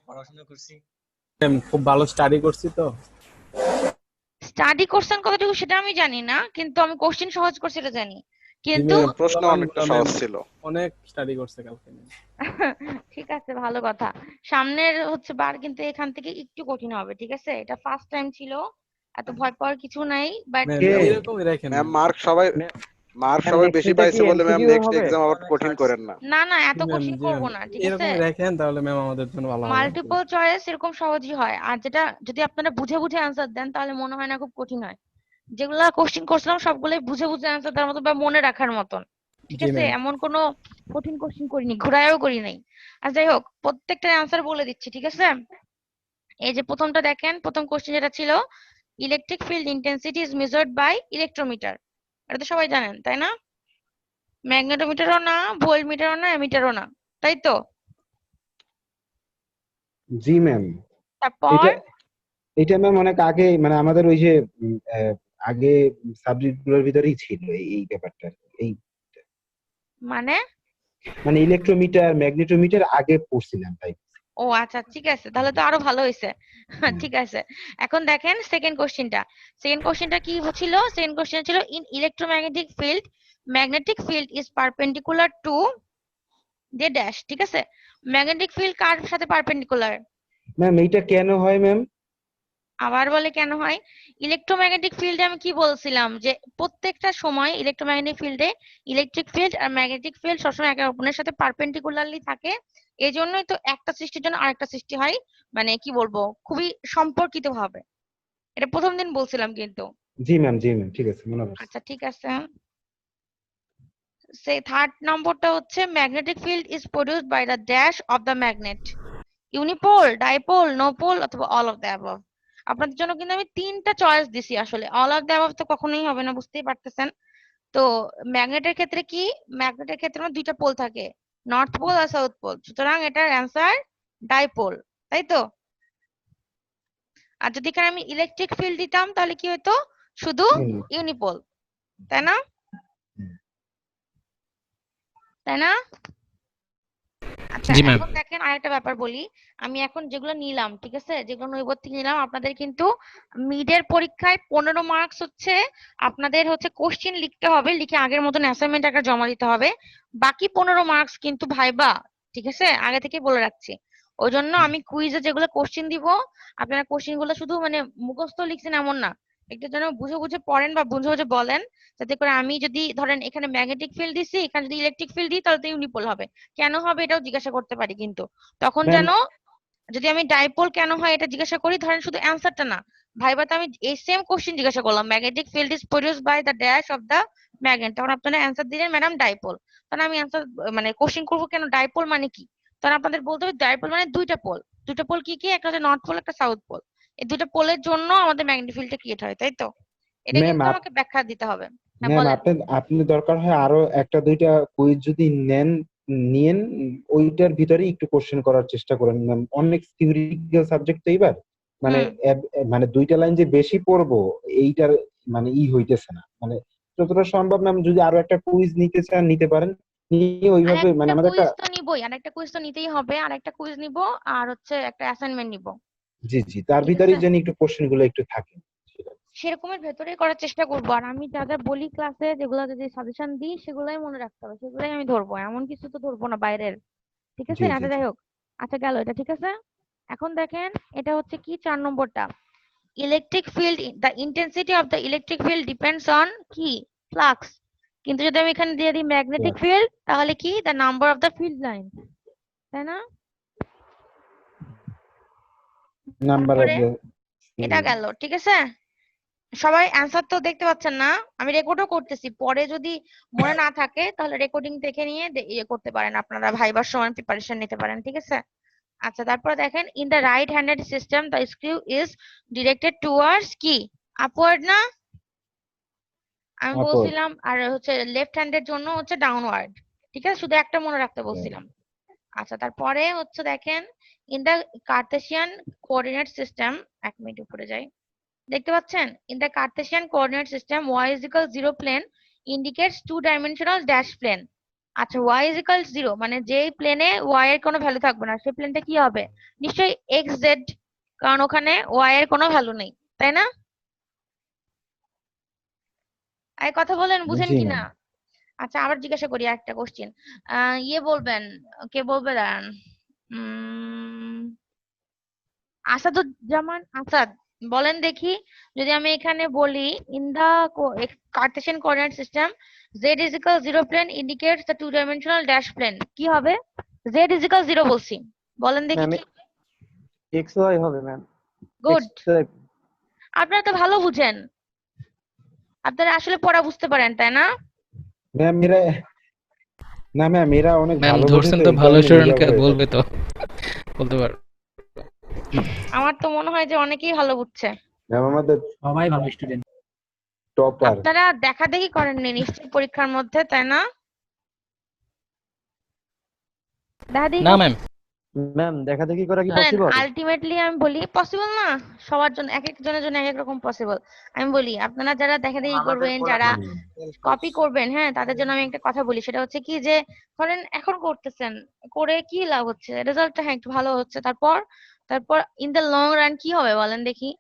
পড়াশোনা করছি। ম্যাম খুব ভালো স্টাডি করছি তো। স্টাডি করছেন কতটুকু সেটা আমি জানি না, কিন্তু আমি কোশ্চেন সহজ করছি এটা জানি। কিন্তু প্রশ্ন অনেকটা সহজ ছিল। অনেক স্টাডি করছে কালকে। ঠিক আছে, ভালো কথা। সামনের হচ্ছে বার কিন্তু এখান থেকে একটু কঠিন হবে, ঠিক আছে? এটা ফার্স্ট টাইম ছিল, এত ভয় পাওয়ার কিছু নাই, বাট এরকমই রাখেন ম্যাম মার্ক সবাই বেশি পাইছে বলে ম্যাম নেক্সট এক্সাম আবার কঠিন করেন না। না না এত কঠিন করব না, ঠিক আছে? এরকম রাখেন তাহলে ম্যাম আমাদের জন্য ভালো হবে। মাল্টিপল চয়েস এরকম সহজই হয়, আর যেটা যদি আপনারা বুঝে বুঝে অ্যান্সার দেন তাহলে মনে হয় না খুব কঠিন হয়। যেগুলা কোশ্চেন করছিলাম সবগুলোই বুঝে বুঝে অ্যান্সার দেওয়ার মতো বা মনে রাখার মতন, ঠিক জি আছে? ম্যাম। এমন কোনো কঠিন কোশ্চেন করিনি, ঘুরায়ও করি নাই। আর যাই হোক, প্রত্যেকটার অ্যান্সার বলে দিচ্ছি, ঠিক আছে? এই যে প্রথমটা দেখেন, প্রথম কোশ্চেন যেটা ছিল, electric field intensity is measured by electrometer, এটা তো সবাই জানেন তাই না? ম্যাগনেটোমিটারও না, ভোল্টমিটারও না, এমিটারও না, তাই তো? জি ম্যাম। তারপর এটা এটা ম্যাম অনেক আগে, মানে আমাদের ওই যে আগে সাবজেক্ট গুলোর ভিতরেই ছিল এই ব্যাপারটা, এই মানে মানে ইলেকট্রোমিটার ম্যাগনেটোমিটার আগে পড়ছিলাম তাই। ও আচ্ছা ঠিক আছে, তাহলে তো আরো ভালো হয়েছে। ঠিক আছে, এখন দেখেন সেকেন্ড কোশ্চেনটা। সেকেন্ড কোশ্চেনটা কি ছিল? সেকেন্ড কোশ্চেন ছিল, in electromagnetic field magnetic field is perpendicular to the dash, ঠিক আছে? ম্যাগনেটিক ফিল্ড কার সাথে পারপেন্ডিকুলার? ম্যাম এইটা কেন হয় ম্যাম? আবার বলে কেন হয়? ইলেকট্রোম্যাগনেটিক ফিল্ডে আমি কি বলছিলাম, যে প্রত্যেকটা সময় ইলেকট্রোম্যাগনেটিক ফিল্ডে ইলেকট্রিক ফিল্ড আর ম্যাগনেটিক ফিল্ড সবসময় একে অপরের সাথে পারপেন্ডিকুলারলি থাকে, এই জন্যই তো একটা সৃষ্টির জন্য আরেকটা সৃষ্টি হয়, মানে কি বলবো, খুবই সম্পর্কিত ভাবে। এটা প্রথম দিন বলছিলাম কিন্তু। জি ম্যাম, ঠিক আছে, মনে পড়ছে। আচ্ছা ঠিক আছে। সেই থার্ড নম্বরটা হচ্ছে magnetic field is produced by the dash of the magnet, unipole, dipole, no pole অথবা অল অফ দ্য অ্যাবভ। আপনাদের জন্য কিন্তু আমি তিনটা চয়েস দিছি, আসলে অল অফ দ্য অ্যাবভ তো কখনোই হবে না, বুঝতেই পারতেছেন। তো ম্যাগনেটের ক্ষেত্রে কি, ম্যাগনেটের ক্ষেত্রে আমার দুইটা পোল থাকে, নর্থ পোল আর সাউথ পোল, সুতরাং এটার অ্যান্সার ডাইপোল, তাই তো? আর যদি এখানে আমি ইলেকট্রিক ফিল্ড দিতাম তাহলে কি হতো, শুধু ইউনিপোল, তাই না? তাই না? আচ্ছা জি ম্যাম। এখন দেখেন আরেকটা ব্যাপার বলি, আমি এখন যেগুলো নিলাম, ঠিক আছে, যেগুলো নৈর্ব্যক্তিক নিলাম, আপনাদের কিন্তু মিডের পরীক্ষায় 15 মার্কস হচ্ছে আপনাদের হচ্ছে কোশ্চেন লিখতে হবে, লিখে আগের মতন অ্যাসাইনমেন্ট আকারে জমা দিতে হবে। বাকি 15 মার্কস কিন্তু ভাইবা, ঠিক আছে, আগে থেকে বলে রাখছি। ওই জন্য আমি কুইজে যেগুলো কোশ্চেন দিব, আপনারা কোশ্চেন গুলো শুধু মানে মুখস্থ লিখছেন এমন না, একটু যেন বুঝে বুঝে পড়েন বা বুঝে বুঝে বলেন, যাতে করে আমি যদি ধরেন এখানে ম্যাগনেটিক ফিল্ড দিছি, এখানে যদি ইলেকট্রিক ফিল্ড দিই তাহলে তো ইউনিপোল হবে, কেন হবে এটাও জিজ্ঞাসা করতে পারি কিন্তু, তখন ম্যাম, যেন যদি আমি ডাইপোল কেন হয় এটা জিজ্ঞাসা করি, ধরেন শুধু অ্যান্সারটা না, ভাইবাতে আমি এই সেম কোশ্চেন জিজ্ঞাসা করলাম, magnetic field is produced by the dash of the magnet, তখন আপনারা অ্যান্সার দিলেন ম্যাডাম ডাইপোল, তখন আমি অ্যান্সার মানে কোশ্চেন করবো কেন ডাইপোল মানে কি, তখন আপনাদের বলতে হবে ডাইপোল মানে দুইটা পোল, দুইটা পোল কি কি, একটা হচ্ছে নর্থ পোল, একটা সাউথ পোল, এই দুইটা পোলের জন্য আমাদের ম্যাগনেটিক ফিল্ডটা ক্রিয়েট হয়, তাই তো? এটা ম্যাম, কিন্তু আমাকে ব্যাখ্যা দিতে হবে। হ্যাঁ ম্যাম বলেন। আপনি দরকার হয় আরো একটা দুইটা কুইজ যদি নিয়েন, ওইটার ভিতরে একটু কোশ্চেন করার চেষ্টা করেন ম্যাম, অনেক থিওরিটিক্যাল সাবজেক্ট তো এবার, মানে মানে দুইটা লাইন যে বেশি পড়বো এইটার মানে হইতেছে না, মানে যতটা সম্ভব ম্যাম যদি আরো একটা কুইজ নিতে চান নিতে পারেন, নিয়ে ওইভাবে মানে আমাদের একটা, কুইজ তো নিবই, আর একটা কুইজ তো নিতেই হবে, আর একটা কুইজ নিব, আর হচ্ছে একটা অ্যাসাইনমেন্ট নিব, জি তার ঠিক ভিতরে আছে? যেন একটু কোশ্চেন গুলো একটু থাকে। সেরকমের ভেতরেই করার চেষ্টা করবো, আর আমি যা যা বলি ক্লাসে, যেগুলো যদি সাজেশন দিই সেগুলাই মনে রাখতে হবে, সেগুলাই আমি ধরবো, এমন কিছু তো ধরবো না বাইরের, ঠিক আছে? জি আচ্ছা যাই হোক, আচ্ছা গেল এটা, ঠিক আছে। এখন দেখেন এটা হচ্ছে কি 4 নম্বরটা, electric field, the intensity of the electric field depends on কি, ফ্লাক্স, কিন্তু যদি আমি এখানে দিয়ে দিই ম্যাগনেটিক ফিল্ড তাহলে কি, the number of the field line, তাই না? নাম্বার অফ তারপরে দ্য, এটা গেল, ঠিক আছে। সবাই অ্যান্সার তো দেখতে পাচ্ছেন না, আমি রেকর্ডও করতেছি, পরে যদি মনে না থাকে তাহলে রেকর্ডিং দেখে নিয়ে ইয়ে করতে পারেন, আপনারা ভাইবার সময় প্রিপারেশন নিতে পারেন, ঠিক আছে। আচ্ছা তারপরে দেখেন, in the right handed system the screw is directed towards কি, আপওয়ার্ড না, আমি বলছিলাম, আর হচ্ছে লেফট হ্যান্ডের জন্য হচ্ছে ডাউনওয়ার্ড, ঠিক আছে, শুধু একটা মনে রাখতে বলছিলাম। আচ্ছা তারপরে হচ্ছে দেখেন, in the Cartesian coordinate system, 1 minute উপরে যাই, দেখতে পাচ্ছেন, in the Cartesian coordinate system y is equal 0 plane indicates 2 dimensional dash plane. আচ্ছা y is equal 0 মানে যেই প্লেনে y এর কোনো ভ্যালু থাকবে না সেই প্লেনটা কি হবে, নিশ্চয়ই x z, কারণ ওখানে y এর কোনো ভ্যালু নেই, তাই না? এই কথা বলেন, বুঝেন কি না? আচ্ছা আবার জিজ্ঞাসা করি একটা কোশ্চেন, ইয়ে বলবেন, কে বলবে দাঁড়ান, আসাদুজ্জামান আসাদ, বলেন দেখি, যদি আমি এখানে বলি in the Cartesian coordinate system z is equal 0 plane indicates the two dimensional dash plane, কি হবে? z is equal 0 বলছি, বলেন দেখি কি? xy হবে ম্যাম। গুড, আপনারা তো ভালো বুঝেন, আপনারা আসলে পড়া বুঝতে পারেন, তাই না? ম্যাম এরা, না ম্যাম এরা অনেক ম্যাম ভালো ধরছেন বোঝে তো, এই ভালো কারণে স্টুডেন্টকে নীরব হয়ে বলবে থাকে। তো, বলতে পার। আমার তো মনে হয় যে অনেকেই ভালো বুঝছে, ম্যাম আমাদের সবাই ভালো স্টুডেন্ট। টপার। আপনারা দেখা দেখি করেননি নিশ্চয়ই পরীক্ষার মধ্যে, তাই না? দেখা দেখি না ম্যাম, ম্যাম দেখা দেখি করা কি পসিবল? আলটিমেটলি আমি বলি পসিবল না, সবার জন্য এক একজনের জন্য এক এক রকম পসিবল। আমি বলি আপনারা যারা দেখা দেখি করবেন, যারা কপি করবেন, হ্যাঁ তাদের জন্য আমি একটা কথা বলি, সেটা হচ্ছে কি যে ধরেন এখন করতেছেন, করে কি লাভ হচ্ছে, রেজাল্টটা হ্যাঁ একটু ভালো হচ্ছে, তারপর তারপর ইন দ্য লং রান কি হবে বলেন দেখি,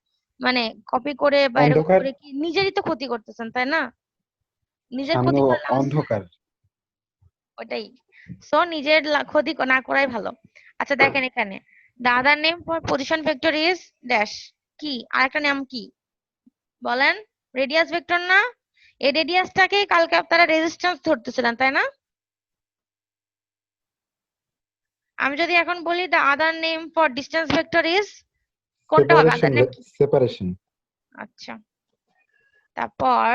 মানে কপি করে বা এরকম অন্ধকার, করে কি নিজেরই তো ক্ষতি করতেছেন, তাই না? নিজের সামনে ক্ষতি করলে অন্ধকার। ওটাই, সো নিজের ক্ষতি না করাই ভালো। আচ্ছা দেখেন এখানে, the other name for position vector is dash, কি আরেকটা নাম কি বলেন? রেডিয়াস ভেক্টর না? এই রেডিয়াসটাকেই কালকে আপনারা রেজিস্ট্যান্স ধরতেছিলেন, তাই না? আমি যদি এখন বলি the other name for distance vector is কোনটা হবে other name কি? সেপারেশন। আচ্ছা, তারপর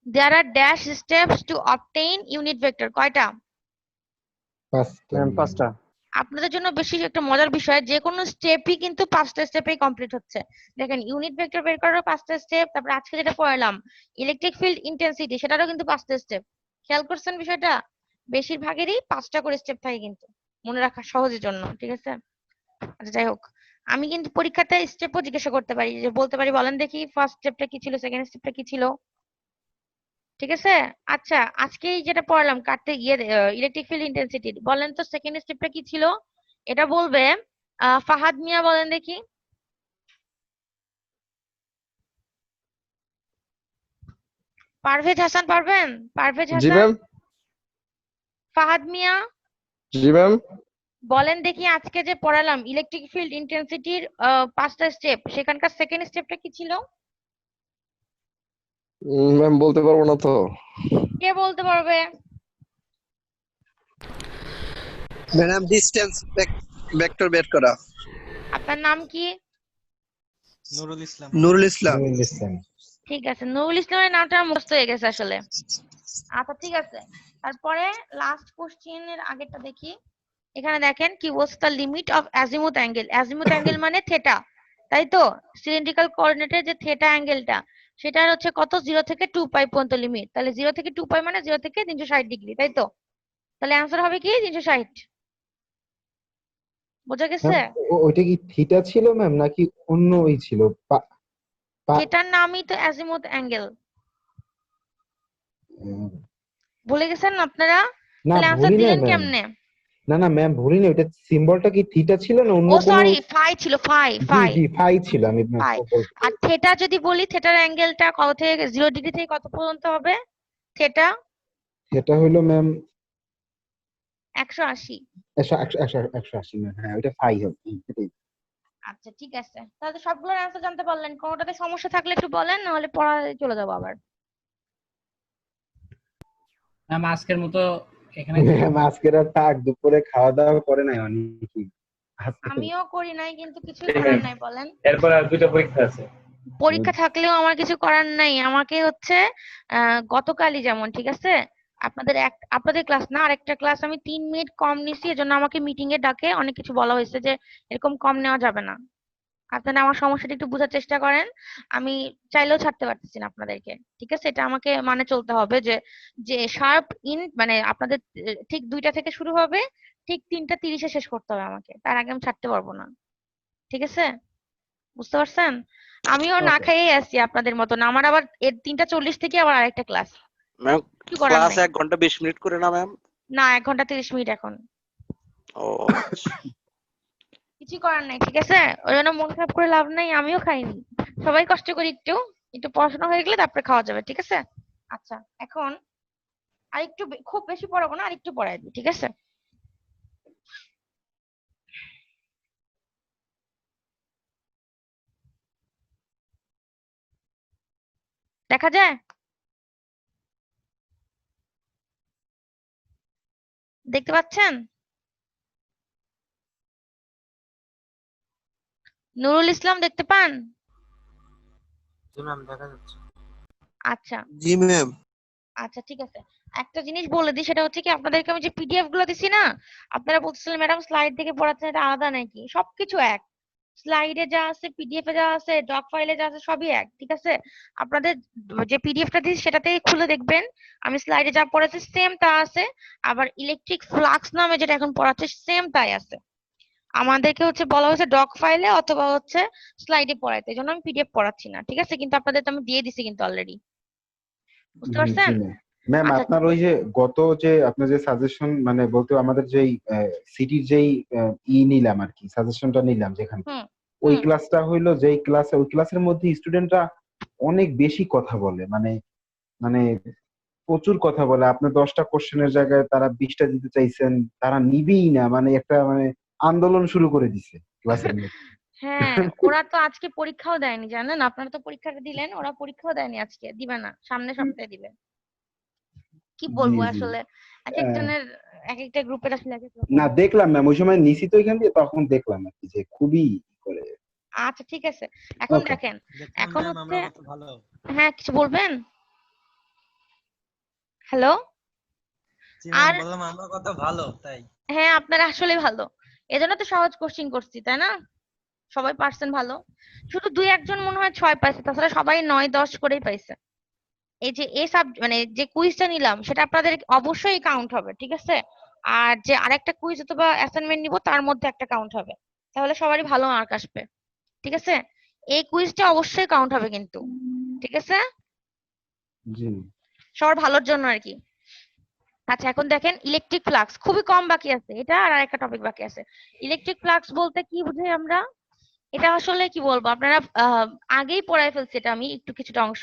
there are dash steps to obtain unit vector, কয়টা? ম্যাম 5টা। আপনাদের জন্য বেশি একটা মজার বিষয়, যে কোনো স্টেপই কিন্তু 5টা স্টেপেই কমপ্লিট হচ্ছে। দেখেন ইউনিট ভেক্টর বের করারও 5টা স্টেপ, তারপর আজকে যেটা পড়ালাম ইলেকট্রিক ফিল্ড ইন্টেন্সিটি সেটারও কিন্তু 5টা স্টেপ। খেয়াল করছেন বিষয়টা? বেশিরভাগেরই 5টা করে স্টেপ থাকে কিন্তু, মনে রাখা সহজের জন্য, ঠিক আছে? আচ্ছা যাই হোক, আমি কিন্তু পরীক্ষাতে স্টেপও জিজ্ঞাসা করতে পারি, যে বলতে পারি বলেন দেখি ফার্স্ট স্টেপটা কি ছিল, সেকেন্ড স্টেপটা কি ছিল, ঠিক আছে? আচ্ছা, আজকে যেটা পড়লাম কাটতে ইলেকট্রিক ফিল্ড ইন্টেন্সিটি, বলেন তো সেকেন্ড স্টেপটা কি ছিল? এটা বলবে ফাহাদ মিয়া, বলেন দেখি। পারভেজ হাসান পারবেন? পারভেজ জি হাসান, ম্যাম। ফাহাদ মিয়া, জি ম্যাম। বলেন দেখি আজকে যে পড়ালাম ইলেকট্রিক ফিল্ড ইন্টেন্সিটির 5টা স্টেপ, সেখানকার সেকেন্ড স্টেপটা কি ছিল? ম্যাম বলতে পারবো না তো। কে বলতে পারবে? ম্যাডাম ডিসটেন্স ভেক্টর বের করা। আপনার নাম কি? নুরুল ইসলাম। নুরুল ইসলাম। ঠিক আছে, নুরুল ইসলামের নামটা মুখস্থ হয়ে গেছে আসলে। আচ্ছা ঠিক আছে, তারপরে লাস্ট কোশ্চেনের আগেরটা দেখি। এখানে দেখেন কি বলছে, the limit of azimuth angle. Azimuth angle মানে থেটা, তাই তো? সিলিন্ড্রিক্যাল কোঅর্ডিনেটের যে থেটা অ্যাঙ্গেলটা, সেটার হচ্ছে কত, 0 থেকে 2 পাই পর্যন্ত লিমিট। তাহলে 0 থেকে 2 পাই মানে 0 থেকে 360 ডিগ্রি, তাই তো? তাহলে অ্যান্সার হবে কি 360। বোঝা গেছে? ওইটা কি থিটা ছিল ম্যাম নাকি অন্য ওই ছিল? থেটার নামই তো অ্যাজিমুথ অ্যাঙ্গেল, ভুলে গেছেন আপনারা? না তাহলে অ্যান্সার ভুলি না দিলেন ম্যাম। কেমনে? না ম্যাম ভুলি না, ওইটা সিম্বলটা কি থিটা ছিল না অন্য ও কোনো? সরি, ফাই ছিল, five G five G phi ছিল, আমি ফাই। আর থেটা যদি বলি, থেটার অ্যাঙ্গেলটা কত থেকে 0 ডিগ্রি থেকে কত পর্যন্ত হবে থেটা? এটা হলো ম্যাম 180। 180 ম্যাম, হ্যাঁ ওইটা ফাই হবে। এটাই। আচ্ছা ঠিক আছে, তাহলে সবগুলোর অ্যান্সার জানতে পারলেন। কোনোটাতে সমস্যা থাকলে একটু বলেন, নাহলে পড়ায় চলে যাবো আবার। ম্যাম আজকের মতো এখানে ম্যাম আজকের আর থাক, দুপুরে খাওয়া দাওয়া করে নাই অনেকেই। আমিও করি নাই, কিন্তু কিছুই করার নাই, বলেন। এরপর আর 2টা পরীক্ষা আছে। পরীক্ষা থাকলেও আমার কিছু করার নাই। আমাকে হচ্ছে গতকালই যেমন, ঠিক আছে, আপনাদের ক্লাস না, আরেকটা ক্লাস আমি 3 মিনিট কম নিছি, এজন্য আমাকে মিটিং এ ডাকে, অনেক কিছু বলা হয়েছে যে এরকম কম নেওয়া যাবে না। আপনারা আমার সমস্যাটা একটু বোঝার চেষ্টা করেন। আমি চাইলেও ছাড়তে পারতেছি না আপনাদেরকে, ঠিক আছে? এটা আমাকে মানে চলতে হবে যে যে শার্প ইন মানে আপনাদের ঠিক 2টা থেকে শুরু হবে, ঠিক 3টা 30-এ শেষ করতে হবে আমাকে, তার আগে আমি ছাড়তে পারবো না, ঠিক আছে? বুঝতে পারছেন? আমিও না খাইয়ে আসছি আপনাদের মতন। আমার আবার 3টা 40 থেকে আবার আরেকটা ক্লাস। ম্যাম কিছু করার ক্লাস নাই। 1 ঘন্টা 20 মিনিট করে না ম্যাম? না, 1 ঘন্টা 30 মিনিট এখন। ও কিছু করার নাই, ঠিক আছে? ওই জন্য মন খারাপ করে লাভ নাই, আমিও খাইনি। সবাই কষ্ট করি, একটু একটু পড়াশোনা হয়ে গেলে তারপরে খাওয়া যাবে, ঠিক আছে? আচ্ছা, এখন আরেকটু খুব বেশি পড়াবো না, আরেকটু পড়াই দিই, ঠিক আছে? দেখা যায়? দেখতে পাচ্ছেন? নুরুল ইসলাম দেখতে পান? জি ম্যাম দেখা যাচ্ছে। আচ্ছা জি ম্যাম। আচ্ছা ঠিক আছে, একটা জিনিস বলে দিই, সেটা হচ্ছে কি, আপনাদেরকে আমি যে পিডিএফ গুলো দিছি না, আপনারা বলছিলেন ম্যাডাম স্লাইড থেকে পড়াচ্ছেন, এটা আলাদা নাকি? সবকিছু এক। স্লাইডে যা আছে, পিডিএফ এ যা আছে, ডক ফাইলে যা আছে, সবই এক, ঠিক আছে? আপনাদের যে পিডিএফটা দিই সেটাতেই খুলে দেখবেন, আমি স্লাইডে যা পড়াচ্ছি সেম তা আছে, আবার ইলেকট্রিক ফ্লাক্স নামে যেটা এখন পড়াচ্ছে সেম তাই আছে। আমাদেরকে হচ্ছে বলা হয়েছে ডক ফাইলে অথবা হচ্ছে স্লাইডে পড়াইতে, এই জন্য আমি পিডিএফ পড়াচ্ছি না, ঠিক আছে? কিন্তু আপনাদের তো আমি দিয়ে দিছি কিন্তু অলরেডি, বুঝতে পারছেন? ম্যাম আচ্ছা আপনার ওই যে গত যে আপনার যে সাজেশন মানে বলতে আমাদের যেই সিটির যেই নিলাম আর কি, সাজেশনটা নিলাম যেখানে, হুম ওই হুম ক্লাসটা হইলো যেই ক্লাসে, ওই ক্লাসের মধ্যে স্টুডেন্টরা অনেক বেশি কথা বলে, মানে মানে প্রচুর কথা বলে। আপনি 10টা কোশ্চেনের জায়গায় তারা 20টা দিতে চাইছেন, তারা নিবেই না, মানে একটা মানে আন্দোলন শুরু করে দিছে ক্লাসের মধ্যে। হ্যাঁ, ওরা তো আজকে পরীক্ষাও দেয়নি, জানেন? আপনারা তো পরীক্ষাটা দিলেন, ওরা পরীক্ষাও দেয়নি, আজকে দিবে না, সামনের সপ্তাহে দিবে। কি জি বলবো জি আসলে, এক আহ, একজনের এক একটা গ্রুপের আসলে এক এক রকম। না দেখলাম ম্যাম ওই সময় নিছি তো এখান দিয়ে তখন দেখলাম আর কি যে খুবই করে। আচ্ছা ঠিক আছে, এখন Okay. দেখেন দেখলাম এখন ম্যাম হচ্ছে আমরা কত ভালো। হ্যাঁ কিছু বলবেন? হ্যালো? জি ম্যাম আর বললাম আমরা কত ভালো তাই। হ্যাঁ আপনারা আসলে ভালো, এজন্য তো সহজ কোশ্চিন করছি তাই না? সবাই পারছেন ভালো, শুধু দুই একজন মনে হয় 6 পাইছে, তাছাড়া সবাই 9-10 করেই পাইছে। এই যে মানে যে কুইজটা নিলাম সেটা আপনাদের অবশ্যই কাউন্ট হবে, ঠিক আছে? আর যে আরেকটা কুইজ অথবা অ্যাসাইনমেন্ট নিব তার মধ্যে একটা কাউন্ট হবে, তাহলে সবারই ভালো মার্ক আসবে, ঠিক আছে? এই কুইজটা অবশ্যই কাউন্ট হবে কিন্তু, ঠিক আছে? জি সবার ভালোর জন্য আর কি। আচ্ছা এখন দেখেন ইলেকট্রিক ফ্লাক্স খুবই কম বাকি আছে, এটা আর আরেকটা টপিক বাকি আছে। ইলেকট্রিক ফ্লাক্স বলতে কি বুঝাই আমরা? এটা আসলে কি বলবো, আপনারা আগেই পড়ায় ফেলছি এটা আমি একটু কিছুটা অংশ।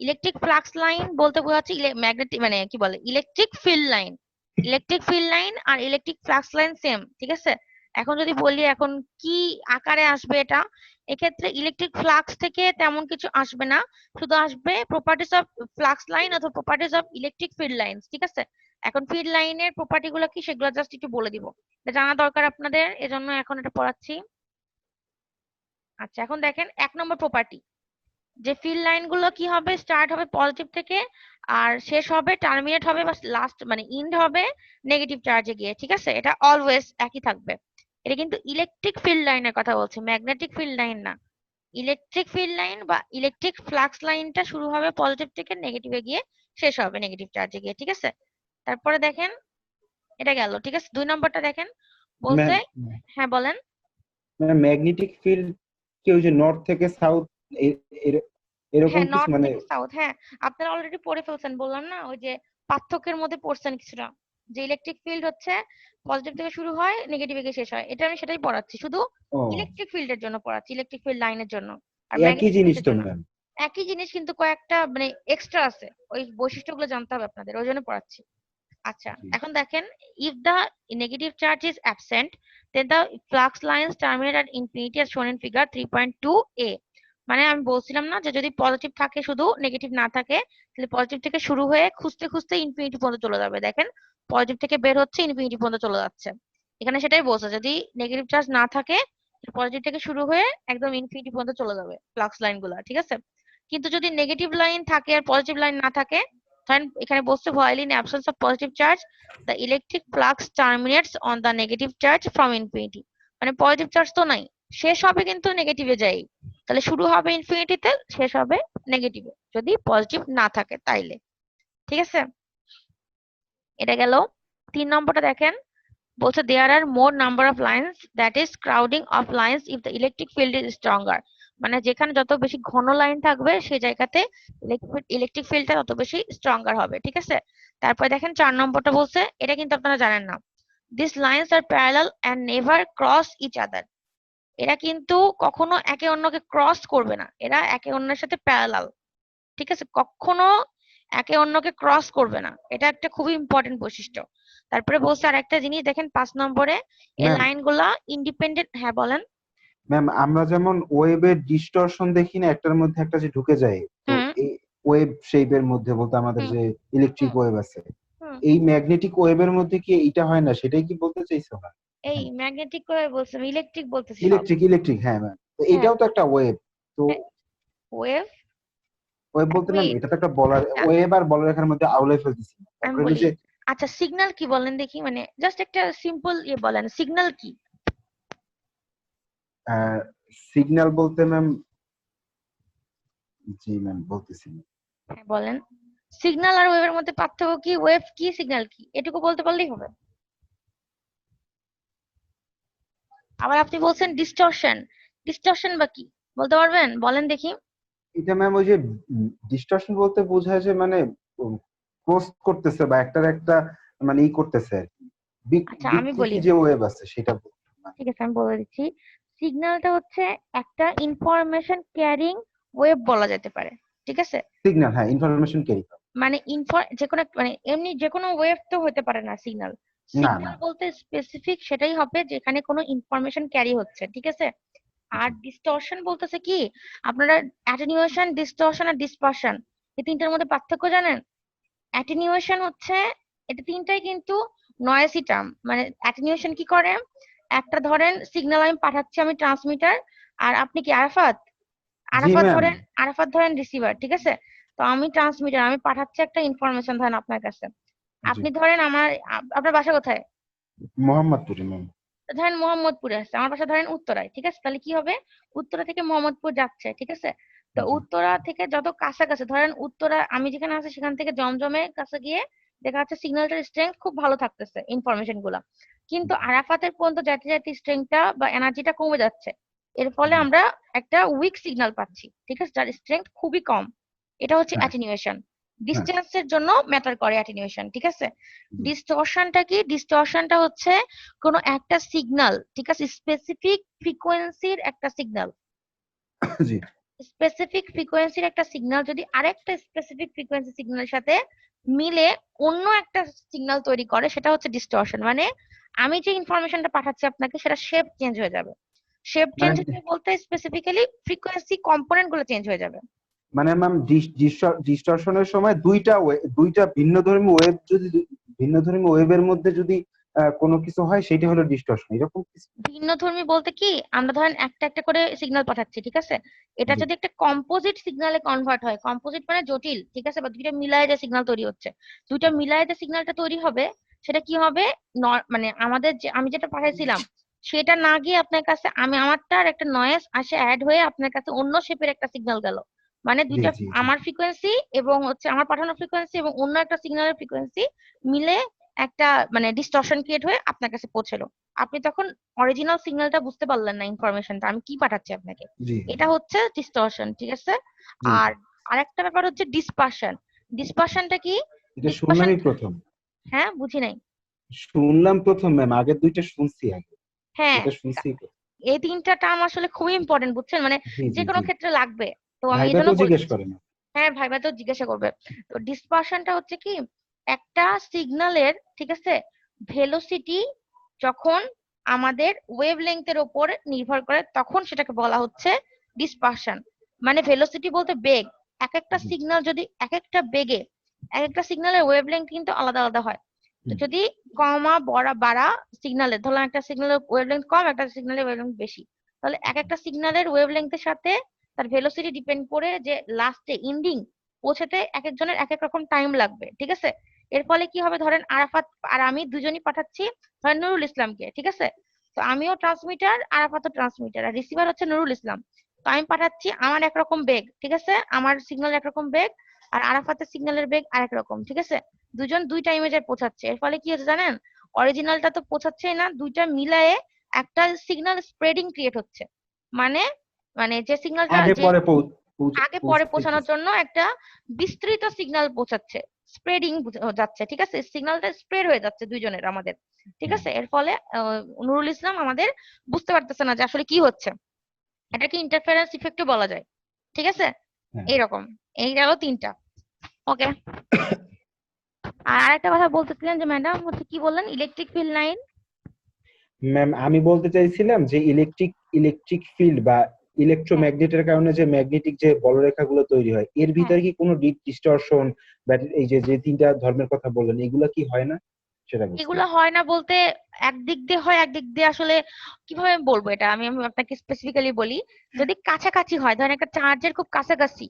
ইলেকট্রিক ফ্লাক্স লাইন বলতে বোঝাচ্ছে ম্যাগনেটিক মানে কি বলে electric field line. Electric field line আর ইলেকট্রিক ফ্লাক্স লাইন সেম, ঠিক আছে? এখন যদি বলি এখন কি আকারে আসবে এটা, এক্ষেত্রে ইলেকট্রিক ফ্লাক্স থেকে তেমন কিছু আসবে না, শুধু আসবে প্রপার্টিজ অফ ফ্লাক্স লাইন অথবা properties of electric field line, ঠিক আছে? এখন ফিল্ড লাইনের প্রপার্টি গুলো কি সেগুলো জাস্ট একটু বলে দিব, এটা জানা দরকার আপনাদের, এজন্য এখন এটা পড়াচ্ছি। আচ্ছা এখন দেখেন 1 নম্বর প্রপার্টি, যে ফিল্ড লাইন গুলো কি হবে, স্টার্ট হবে পজিটিভ থেকে আর শেষ হবে টার্মিনেট হবে বা লাস্ট মানে এন্ড হবে নেগেটিভ চার্জে গিয়ে, ঠিক আছে? এটা অলওয়েজ একই থাকবে। এটা কিন্তু ইলেকট্রিক ফিল্ড লাইনের কথা বলছে, ম্যাগনেটিক ফিল্ড লাইন না। ইলেকট্রিক ফিল্ড লাইন বা ইলেকট্রিক ফ্লাক্স লাইনটা শুরু হবে পজিটিভ থেকে নেগেটিভে গিয়ে শেষ হবে নেগেটিভ চার্জে গিয়ে, ঠিক আছে? তারপরে দেখেন এটা গেল, ঠিক আছে? 2 নম্বরটা দেখেন বলছে, হ্যাঁ বলেন। ম্যাগনেটিক ফিল্ড কি ওই যে নর্থ থেকে সাউথ এরকম হ্যাঁ কিছু নর্থ মানে? থেকে সাউথ, হ্যাঁ আপনারা অলরেডি পড়ে ফেলছেন, বললাম না ওই যে পার্থক্যের মধ্যে পড়ছেন কিছুটা, যে ইলেকট্রিক ফিল্ড হচ্ছে পজিটিভ থেকে শুরু হয় নেগেটিভে গিয়ে শেষ হয়, এটা আমি সেটাই পড়াচ্ছি, শুধু ও ইলেকট্রিক ফিল্ডের জন্য পড়াচ্ছি, ইলেকট্রিক ফিল্ড লাইনের জন্য। আর একই ম্যাগনেটিক জিনিস ফিল্ডের তো জন্য ম্যাম। একই জিনিস, কিন্তু কয়েকটা মানে এক্সট্রা আছে, ওই বৈশিষ্ট্যগুলো জানতে হবে আপনাদের, ওই জন্য পড়াচ্ছি। আচ্ছা এখন দেখেন, if the negative charge is absent then the flux lines terminate at infinity as shown in figure 3.2a। মানে আমি বলছিলাম না যে যদি পজিটিভ থাকে শুধু নেগেটিভ না থাকে, তাহলে পজিটিভ থেকে শুরু হয়ে খুঁজতে খুঁজতে ইনফিনিটি পর্যন্ত চলে যাবে। দেখেন পজিটিভ থেকে বের হচ্ছে ইনফিনিটি পর্যন্ত চলে যাচ্ছে, এখানে সেটাই বলছে যদি নেগেটিভ চার্জ না থাকে পজিটিভ থেকে শুরু হয়ে একদম ইনফিনিটি পর্যন্ত চলে যাবে ফ্লাক্স লাইন গুলা, ঠিক আছে? কিন্তু যদি নেগেটিভ লাইন থাকে আর পজিটিভ লাইন না থাকে, ধরেন এখানে বলছে while in absence of positive charge the electric flux terminates on the negative charge from infinity। মানে পজিটিভ চার্জ তো নাই, শেষ হবে কিন্তু নেগেটিভে যাই, তাহলে শুরু হবে ইনফিনিটিতে শেষ হবে নেগেটিভে যদি পজিটিভ না থাকে তাইলে, ঠিক আছে? এটা গেল। 3 নম্বরটা দেখেন বলছে there are more number of lines that is crowding of lines if the electric field is stronger। মানে যেখানে যত বেশি ঘন লাইন থাকবে সেই জায়গাতে ইলেকট্রিক ফিল্ডটা তত বেশি স্ট্রঙ্গার হবে, ঠিক আছে? তারপরে দেখেন 4 নম্বরটা বলছে, এটা কিন্তু আপনারা জানেন না, these lines are parallel and never cross each other। এরা কিন্তু কখনো একে অন্যকে ক্রস করবে না, এরা একে অন্যের সাথে প্যারালাল, ঠিক আছে? কখনো একে অন্যকে ক্রস করবে না, এটা একটা খুবই ইম্পর্টেন্ট বৈশিষ্ট্য। তারপরে বলছে আর একটা জিনিস দেখেন 5 নম্বরে, এই ম্যাম লাইনগুলা ইন্ডিপেন্ডেন্ট। হ্যাঁ বলেন। ম্যাম আমরা যেমন ওয়েবের ডিস্টরশন দেখি না, একটার মধ্যে একটা যে ঢুকে যায়, তো হুম এই ওয়েব শেপের মধ্যে বলতে আমাদের হুম যে ইলেকট্রিক হুম ওয়েভ আছে, হুম এই ম্যাগনেটিক ওয়েভের মধ্যে কি এইটা হয় না, সেটাই কি বলতে চাইছো না? এই ম্যাগনেটিক করে বলছে, ইলেকট্রিক বলতেছি সব। ইলেকট্রিক হ্যাঁ ম্যাম, তো হ্যাঁ এইটাও তো একটা ওয়েভ। তো ওয়েভ, ওয়েব বলতে ম্যাম ওয়েভ এটা তো একটা বলার ওয়েভ, আর বলরেখার মধ্যে আউলাই ফেলতেছি। আমি তারপরে হলো বলি। যে আচ্ছা সিগন্যাল কি বলেন দেখি, মানে জাস্ট একটা সিম্পল বলেন সিগন্যাল কি? সিগন্যাল বলতে ম্যাম, জি ম্যাম বলতেছি। হ্যাঁ বলেন। সিগন্যাল আর ওয়েভের মধ্যে পার্থক্য কি, ওয়েভ কি সিগন্যাল কি, এটুকু বলতে পারলেই হবে। আবার আপনি বলছেন ডিস্টরশন, ডিস্টরশন বা কি বলতে পারবেন, বলেন দেখি। এটা ম্যাম ওই যে ডিস্টরশন বলতে বোঝায় যে মানে ক্রস করতেছে বা একটার একটা মানে ই করতেছে আর কি, আচ্ছা আমি বলি, বিকৃতি যে ওয়েভ আছে সেটা। ঠিক আছে আমি বলে দিচ্ছি। সিগন্যালটা হচ্ছে একটা ইনফরমেশন ক্যারিং ওয়েভ বলা যেতে পারে, ঠিক আছে? সিগন্যাল হ্যাঁ ইনফরমেশন ক্যারি করে। মানে যেকোনো মানে এমনি যেকোনো ওয়েভ তো হতে পারে না সিগন্যাল। না না সিগন্যাল বলতে স্পেসিফিক সেটাই হবে যেখানে কোনো ইনফরমেশন ক্যারি হচ্ছে, ঠিক আছে? আর ডিস্টরশন বলতেছে কি, আপনারা অ্যাটেনিউয়েশন, ডিস্টরশন আর ডিসপারশন এই তিনটার মধ্যে পার্থক্য জানেন? অ্যাটেনিউয়েশন হচ্ছে এটা তিনটাই কিন্তু নয়েসি টার্ম। মানে অ্যাটেনুয়েশন কি করে, একটা ধরেন সিগন্যাল আমি পাঠাচ্ছি আমি ট্রান্সমিটার, আর আপনি কি আরাফাত, জি ম্যাম। আরাফাত ধরেন রিসিভার, ঠিক আছে? তো আমি ট্রান্সমিটার, আমি পাঠাচ্ছি একটা ইনফরমেশন ধরেন আপনার কাছে। জি আপনি ধরেন আপনার বাসা কোথায়? মোহাম্মদপুরে ম্যাম। ধরেন মোহাম্মদপুরে আছে, আমার বাসা ধরেন উত্তরায়, ঠিক আছে? তাহলে কি হবে, উত্তরা থেকে মোহাম্মদপুর যাচ্ছে, ঠিক আছে? তো জি উত্তরা থেকে যত কাছাকাছি, ধরেন উত্তরা আমি যেখানে আছি সেখান থেকে জমজমের কাছে গিয়ে দেখা যাচ্ছে সিগন্যালটার স্ট্রেংথ খুব ভালো থাকতেছে, ইনফরমেশন গুলা। কিন্তু আরাফাতের পর্যন্ত যাতে যাতে স্ট্রেংথটা বা এনার্জিটা কমে যাচ্ছে, এর ফলে জি আমরা একটা উইক সিগন্যাল পাচ্ছি, ঠিক আছে, যার স্ট্রেংথ খুবই কম। এটা হচ্ছে হ্যাঁ অ্যাটেনুয়েশন। হ্যাঁ ডিসটেন্সের জন্য ম্যাটার করে অ্যাটেনুয়েশন, ঠিক আছে? জি ডিস্টরশনটা কি, ডিস্টরশনটা হচ্ছে কোনো একটা সিগন্যাল, ঠিক আছে, স্পেসিফিক ফ্রিকোয়েন্সির একটা সিগন্যাল, জি স্পেসিফিক ফ্রিকোয়েন্সির একটা সিগন্যাল যদি আরেকটা স্পেসিফিক ফ্রিকোয়েন্সি সিগন্যালের সাথে মিলে অন্য একটা সিগন্যাল তৈরি করে, সেটা হচ্ছে ডিস্টরশন। মানে আমি যে ইনফরমেশনটা পাঠাচ্ছি আপনাকে সেটা শেপ চেঞ্জ হয়ে যাবে। শেপ চেঞ্জ মানে হয়ে বলতে স্পেসিফিক্যালি ফ্রিকোয়েন্সি কম্পোনেন্ট গুলো চেঞ্জ হয়ে যাবে। মানে ম্যাম ডিস্টরশনের সময় দুইটা ভিন্নধর্মী ওয়েভ যদি ভিন্নধর্মী ওয়েভের মধ্যে যদি কোনো কিছু হয় সেটা হলো ডিস্টরশন, এরকম কিছু? ভিন্নধর্মী বলতে কি, আমরা ধরেন একটা একটা করে সিগন্যাল পাঠাচ্ছি, ঠিক আছে? এটা জি যদি একটা কম্পোজিট সিগন্যালে কনভার্ট হয়, কম্পোজিট মানে জটিল, ঠিক আছে, বা দুইটা মিলায় যে সিগন্যাল তৈরি হচ্ছে, দুইটা মিলায় যে সিগন্যালটা তৈরি হবে, সেটা কি হবে, মানে আমাদের যে আমি যেটা পাঠাইছিলাম সেটা না গিয়ে আপনার কাছে আমারটার একটা নয়েজ আসে অ্যাড হয়ে আপনার কাছে অন্য শেপের একটা সিগন্যাল গেল। মানে জি দুইটা, জি জি আমার ফ্রিকোয়েন্সি এবং হচ্ছে আমার পাঠানো ফ্রিকোয়েন্সি এবং অন্য একটা সিগন্যালের ফ্রিকোয়েন্সি মিলে একটা মানে ডিস্টরশন ক্রিয়েট হয়ে আপনার কাছে পৌঁছলো। আপনি তখন অরিজিনাল সিগন্যালটা বুঝতে পারলেন না, ইনফরমেশনটা আমি কি পাঠাচ্ছি আপনাকে, জি এটা হচ্ছে ডিস্টরশন, ঠিক আছে? জি আর আরেকটা ব্যাপার হচ্ছে ডিসপারশন। ডিসপারশনটা কি? এটা ডিসপারশন, শুনলামই প্রথম। হ্যাঁ বুঝি নাই। শুনলাম প্রথম ম্যাম, আগের দুইটা শুনছি আগে, হ্যাঁ, এটা শুনছি প্রথম। এই তিনটা টার্ম আসলে খুবই ইম্পর্টেন্ট, বুঝছেন? মানে জি যে জি কোনো জি ক্ষেত্রে লাগবে, তো আমি এই ভাইবা জন্য তো বলে জিজ্ঞেস দিচ্ছি। করে না। হ্যাঁ, ভাইবা তো জিজ্ঞাসা করবে। তো ডিসপারশনটা হচ্ছে কি, একটা সিগন্যালের, ঠিক আছে, ভেলোসিটি যখন আমাদের ওয়েভ লেংথের উপর নির্ভর করে তখন সেটাকে বলা হচ্ছে ডিসপারশন। মানে ভেলোসিটি বলতে বেগ। এক একটা জি সিগন্যাল যদি এক একটা বেগে, এক একটা সিগন্যালের ওয়েভ লেংথ কিন্তু আলাদা আলাদা হয়। তো হুম যদি কমা বাড়া সিগন্যালের, ধরলাম একটা সিগন্যালের ওয়েভ লেংথ কম, একটা সিগন্যালের ওয়েভ লেংথ বেশি, তাহলে এক একটা সিগন্যালের ওয়েভ লেংথের সাথে তার ভেলোসিটি ডিপেন্ড করে যে লাস্টে এন্ডিং পৌঁছাতে এক একজনের এক এক রকম টাইম লাগবে, ঠিক আছে? এর ফলে কি হবে, ধরেন আরাফাত আর আমি দুজনই পাঠাচ্ছি ধরেন নুরুল ইসলামকে, ঠিক আছে? তো আমিও ট্রান্সমিটার, আরাফাতও ট্রান্সমিটার, আর রিসিভার হচ্ছে নুরুল ইসলাম। তো আমি পাঠাচ্ছি আমার একরকম বেগ, ঠিক আছে, আমার সিগন্যাল একরকম বেগ, আর আরাফাতের সিগন্যালের বেগ আরেক রকম, ঠিক আছে? দুজন দুইটা ইমেজের পৌঁছাচ্ছে, এর ফলে কি হচ্ছে জানেন, অরিজিনালটা তো পৌঁছাচ্ছেই না, দুইটা মিলায়ে একটা সিগন্যাল স্প্রেডিং ক্রিয়েট হচ্ছে। মানে মানে যে সিগন্যালটা আগে যে পরে আগে পরে পৌঁছতে পৌঁছানোর জন্য একটা বিস্তৃত সিগন্যাল পৌঁছাচ্ছে, স্প্রেডিং যাচ্ছে, ঠিক আছে, সিগন্যালটা স্প্রেড হয়ে যাচ্ছে দুইজনের আমাদের, ঠিক হ্যাঁ আছে? এর ফলে নুরুল ইসলাম আমাদের বুঝতে পারতেছে না যে আসলে কি হচ্ছে, এটাকে ইন্টারফারেন্স ইফেক্টও বলা যায়, ঠিক আছে? হ্যাঁ এইরকম, এই গেল তিনটা। ওকে, আর আরেকটা কথা বলতেছিলেন যে ম্যাডাম হচ্ছে কি বললেন, ইলেকট্রিক ফিল্ড লাইন। ম্যাম, আমি বলতে চাইছিলাম যে ইলেকট্রিক ফিল্ড বা ইলেকট্রোম্যাগনেটের কারণে যে ম্যাগনেটিক যে বলরেখাগুলো তৈরি হয়, এর হ্যাঁ, ভিতরে কি কোনো ডিস্টরশন বা এই যে যে তিনটা ধর্মের কথা বললেন এগুলা কি হয় না, সেটা এগুলো বলছিলাম। হয় না বলতে একদিক দিয়ে হয়, একদিক দিয়ে আসলে কিভাবে বলবো এটা, আমি আমি আপনাকে স্পেসিফিক্যালি বলি। যদি কাছাকাছি হয়, ধরেন একটা চার্জের খুব কাছাকাছি,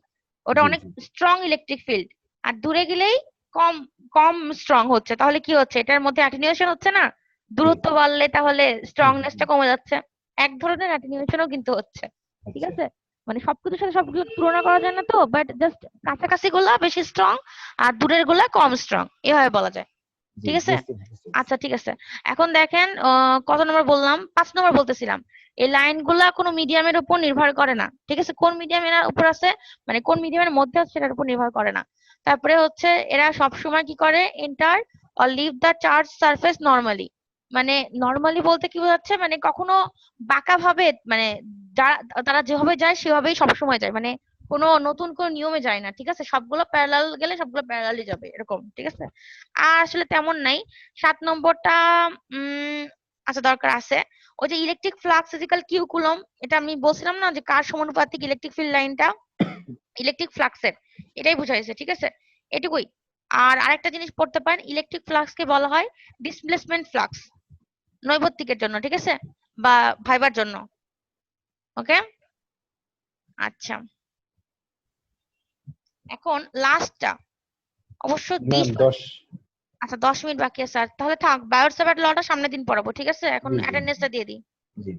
ওটা জি অনেক জি স্ট্রং ইলেকট্রিক ফিল্ড, আর দূরে গেলেই কম কম স্ট্রং হচ্ছে, তাহলে কি হচ্ছে, এটার মধ্যে অ্যাটেনুয়েশন হচ্ছে না? জি দূরত্ব বাড়লে তাহলে হুম, হুম, স্ট্রংনেসটা হুম। কমে যাচ্ছে, এক ধরনের অ্যাটেনুয়েশনও কিন্তু হচ্ছে, ঠিক আচ্ছা আছে? মানে সবকিছুর সাথে সবকিছু তুলনা করা যায় না তো, বাট জাস্ট কাছাকাছি গুলা বেশি স্ট্রং আর দূরের গুলা কম স্ট্রং, এভাবে বলা যায়, জি ঠিক আছে? বুঝতে আচ্ছা পারছি। ঠিক আছে, এখন দেখেন কত নম্বর বললাম, 5 নম্বর বলতেছিলাম। এই লাইনগুলা কোনো মিডিয়ামের উপর নির্ভর করে না, ঠিক আছে? কোন মিডিয়ামের উপর আছে, মানে কোন মিডিয়ামের মধ্যে আছে সেটার উপর নির্ভর করে না। তারপরে হচ্ছে এরা সবসময় কি করে, enter or leave the charge surface normally. মানে নর্মালি বলতে কি বোঝাচ্ছে, মানে কখনো বাঁকা ভাবে, মানে তারা যেভাবে যায় সেভাবেই সবসময় যায়, মানে কোনো নতুন কোন নিয়মে যায় না, ঠিক আছে? সবগুলো প্যারালাল গেলে সবগুলো প্যারালালি যাবে, এরকম, ঠিক আছে? আর আসলে তেমন নাই। 7 নম্বরটা আচ্ছা দরকার আছে, ওই যে electric flux physical Q coulomb, এটা আমি বলছিলাম না যে কার সমানুপাতিক ইলেকট্রিক ফিল্ড লাইনটা, ইলেকট্রিক ফ্লাক্সের, এটাই বোঝাইছে, ঠিক আছে? এটুকুই। আর আরেকটা জিনিস পড়তে পারেন, ইলেকট্রিক ফ্লাক্সকে বলা হয় ডিসপ্লেসমেন্ট ফ্লাক্স, নৈবত্তিকের জন্য, ঠিক আছে, বা ভাইবার জন্য। ওকে, আচ্ছা এখন লাস্টটা অবশ্য ম্যাম 20 10। আচ্ছা 10 মিনিট বাকি আছে, আর তাহলে থাক, বায়োট স্যাভার্ট লটা সামনের দিন পড়াবো, ঠিক আছে, এখন জি জি অ্যাটেন্ডেন্সটা দিয়ে দিই। জি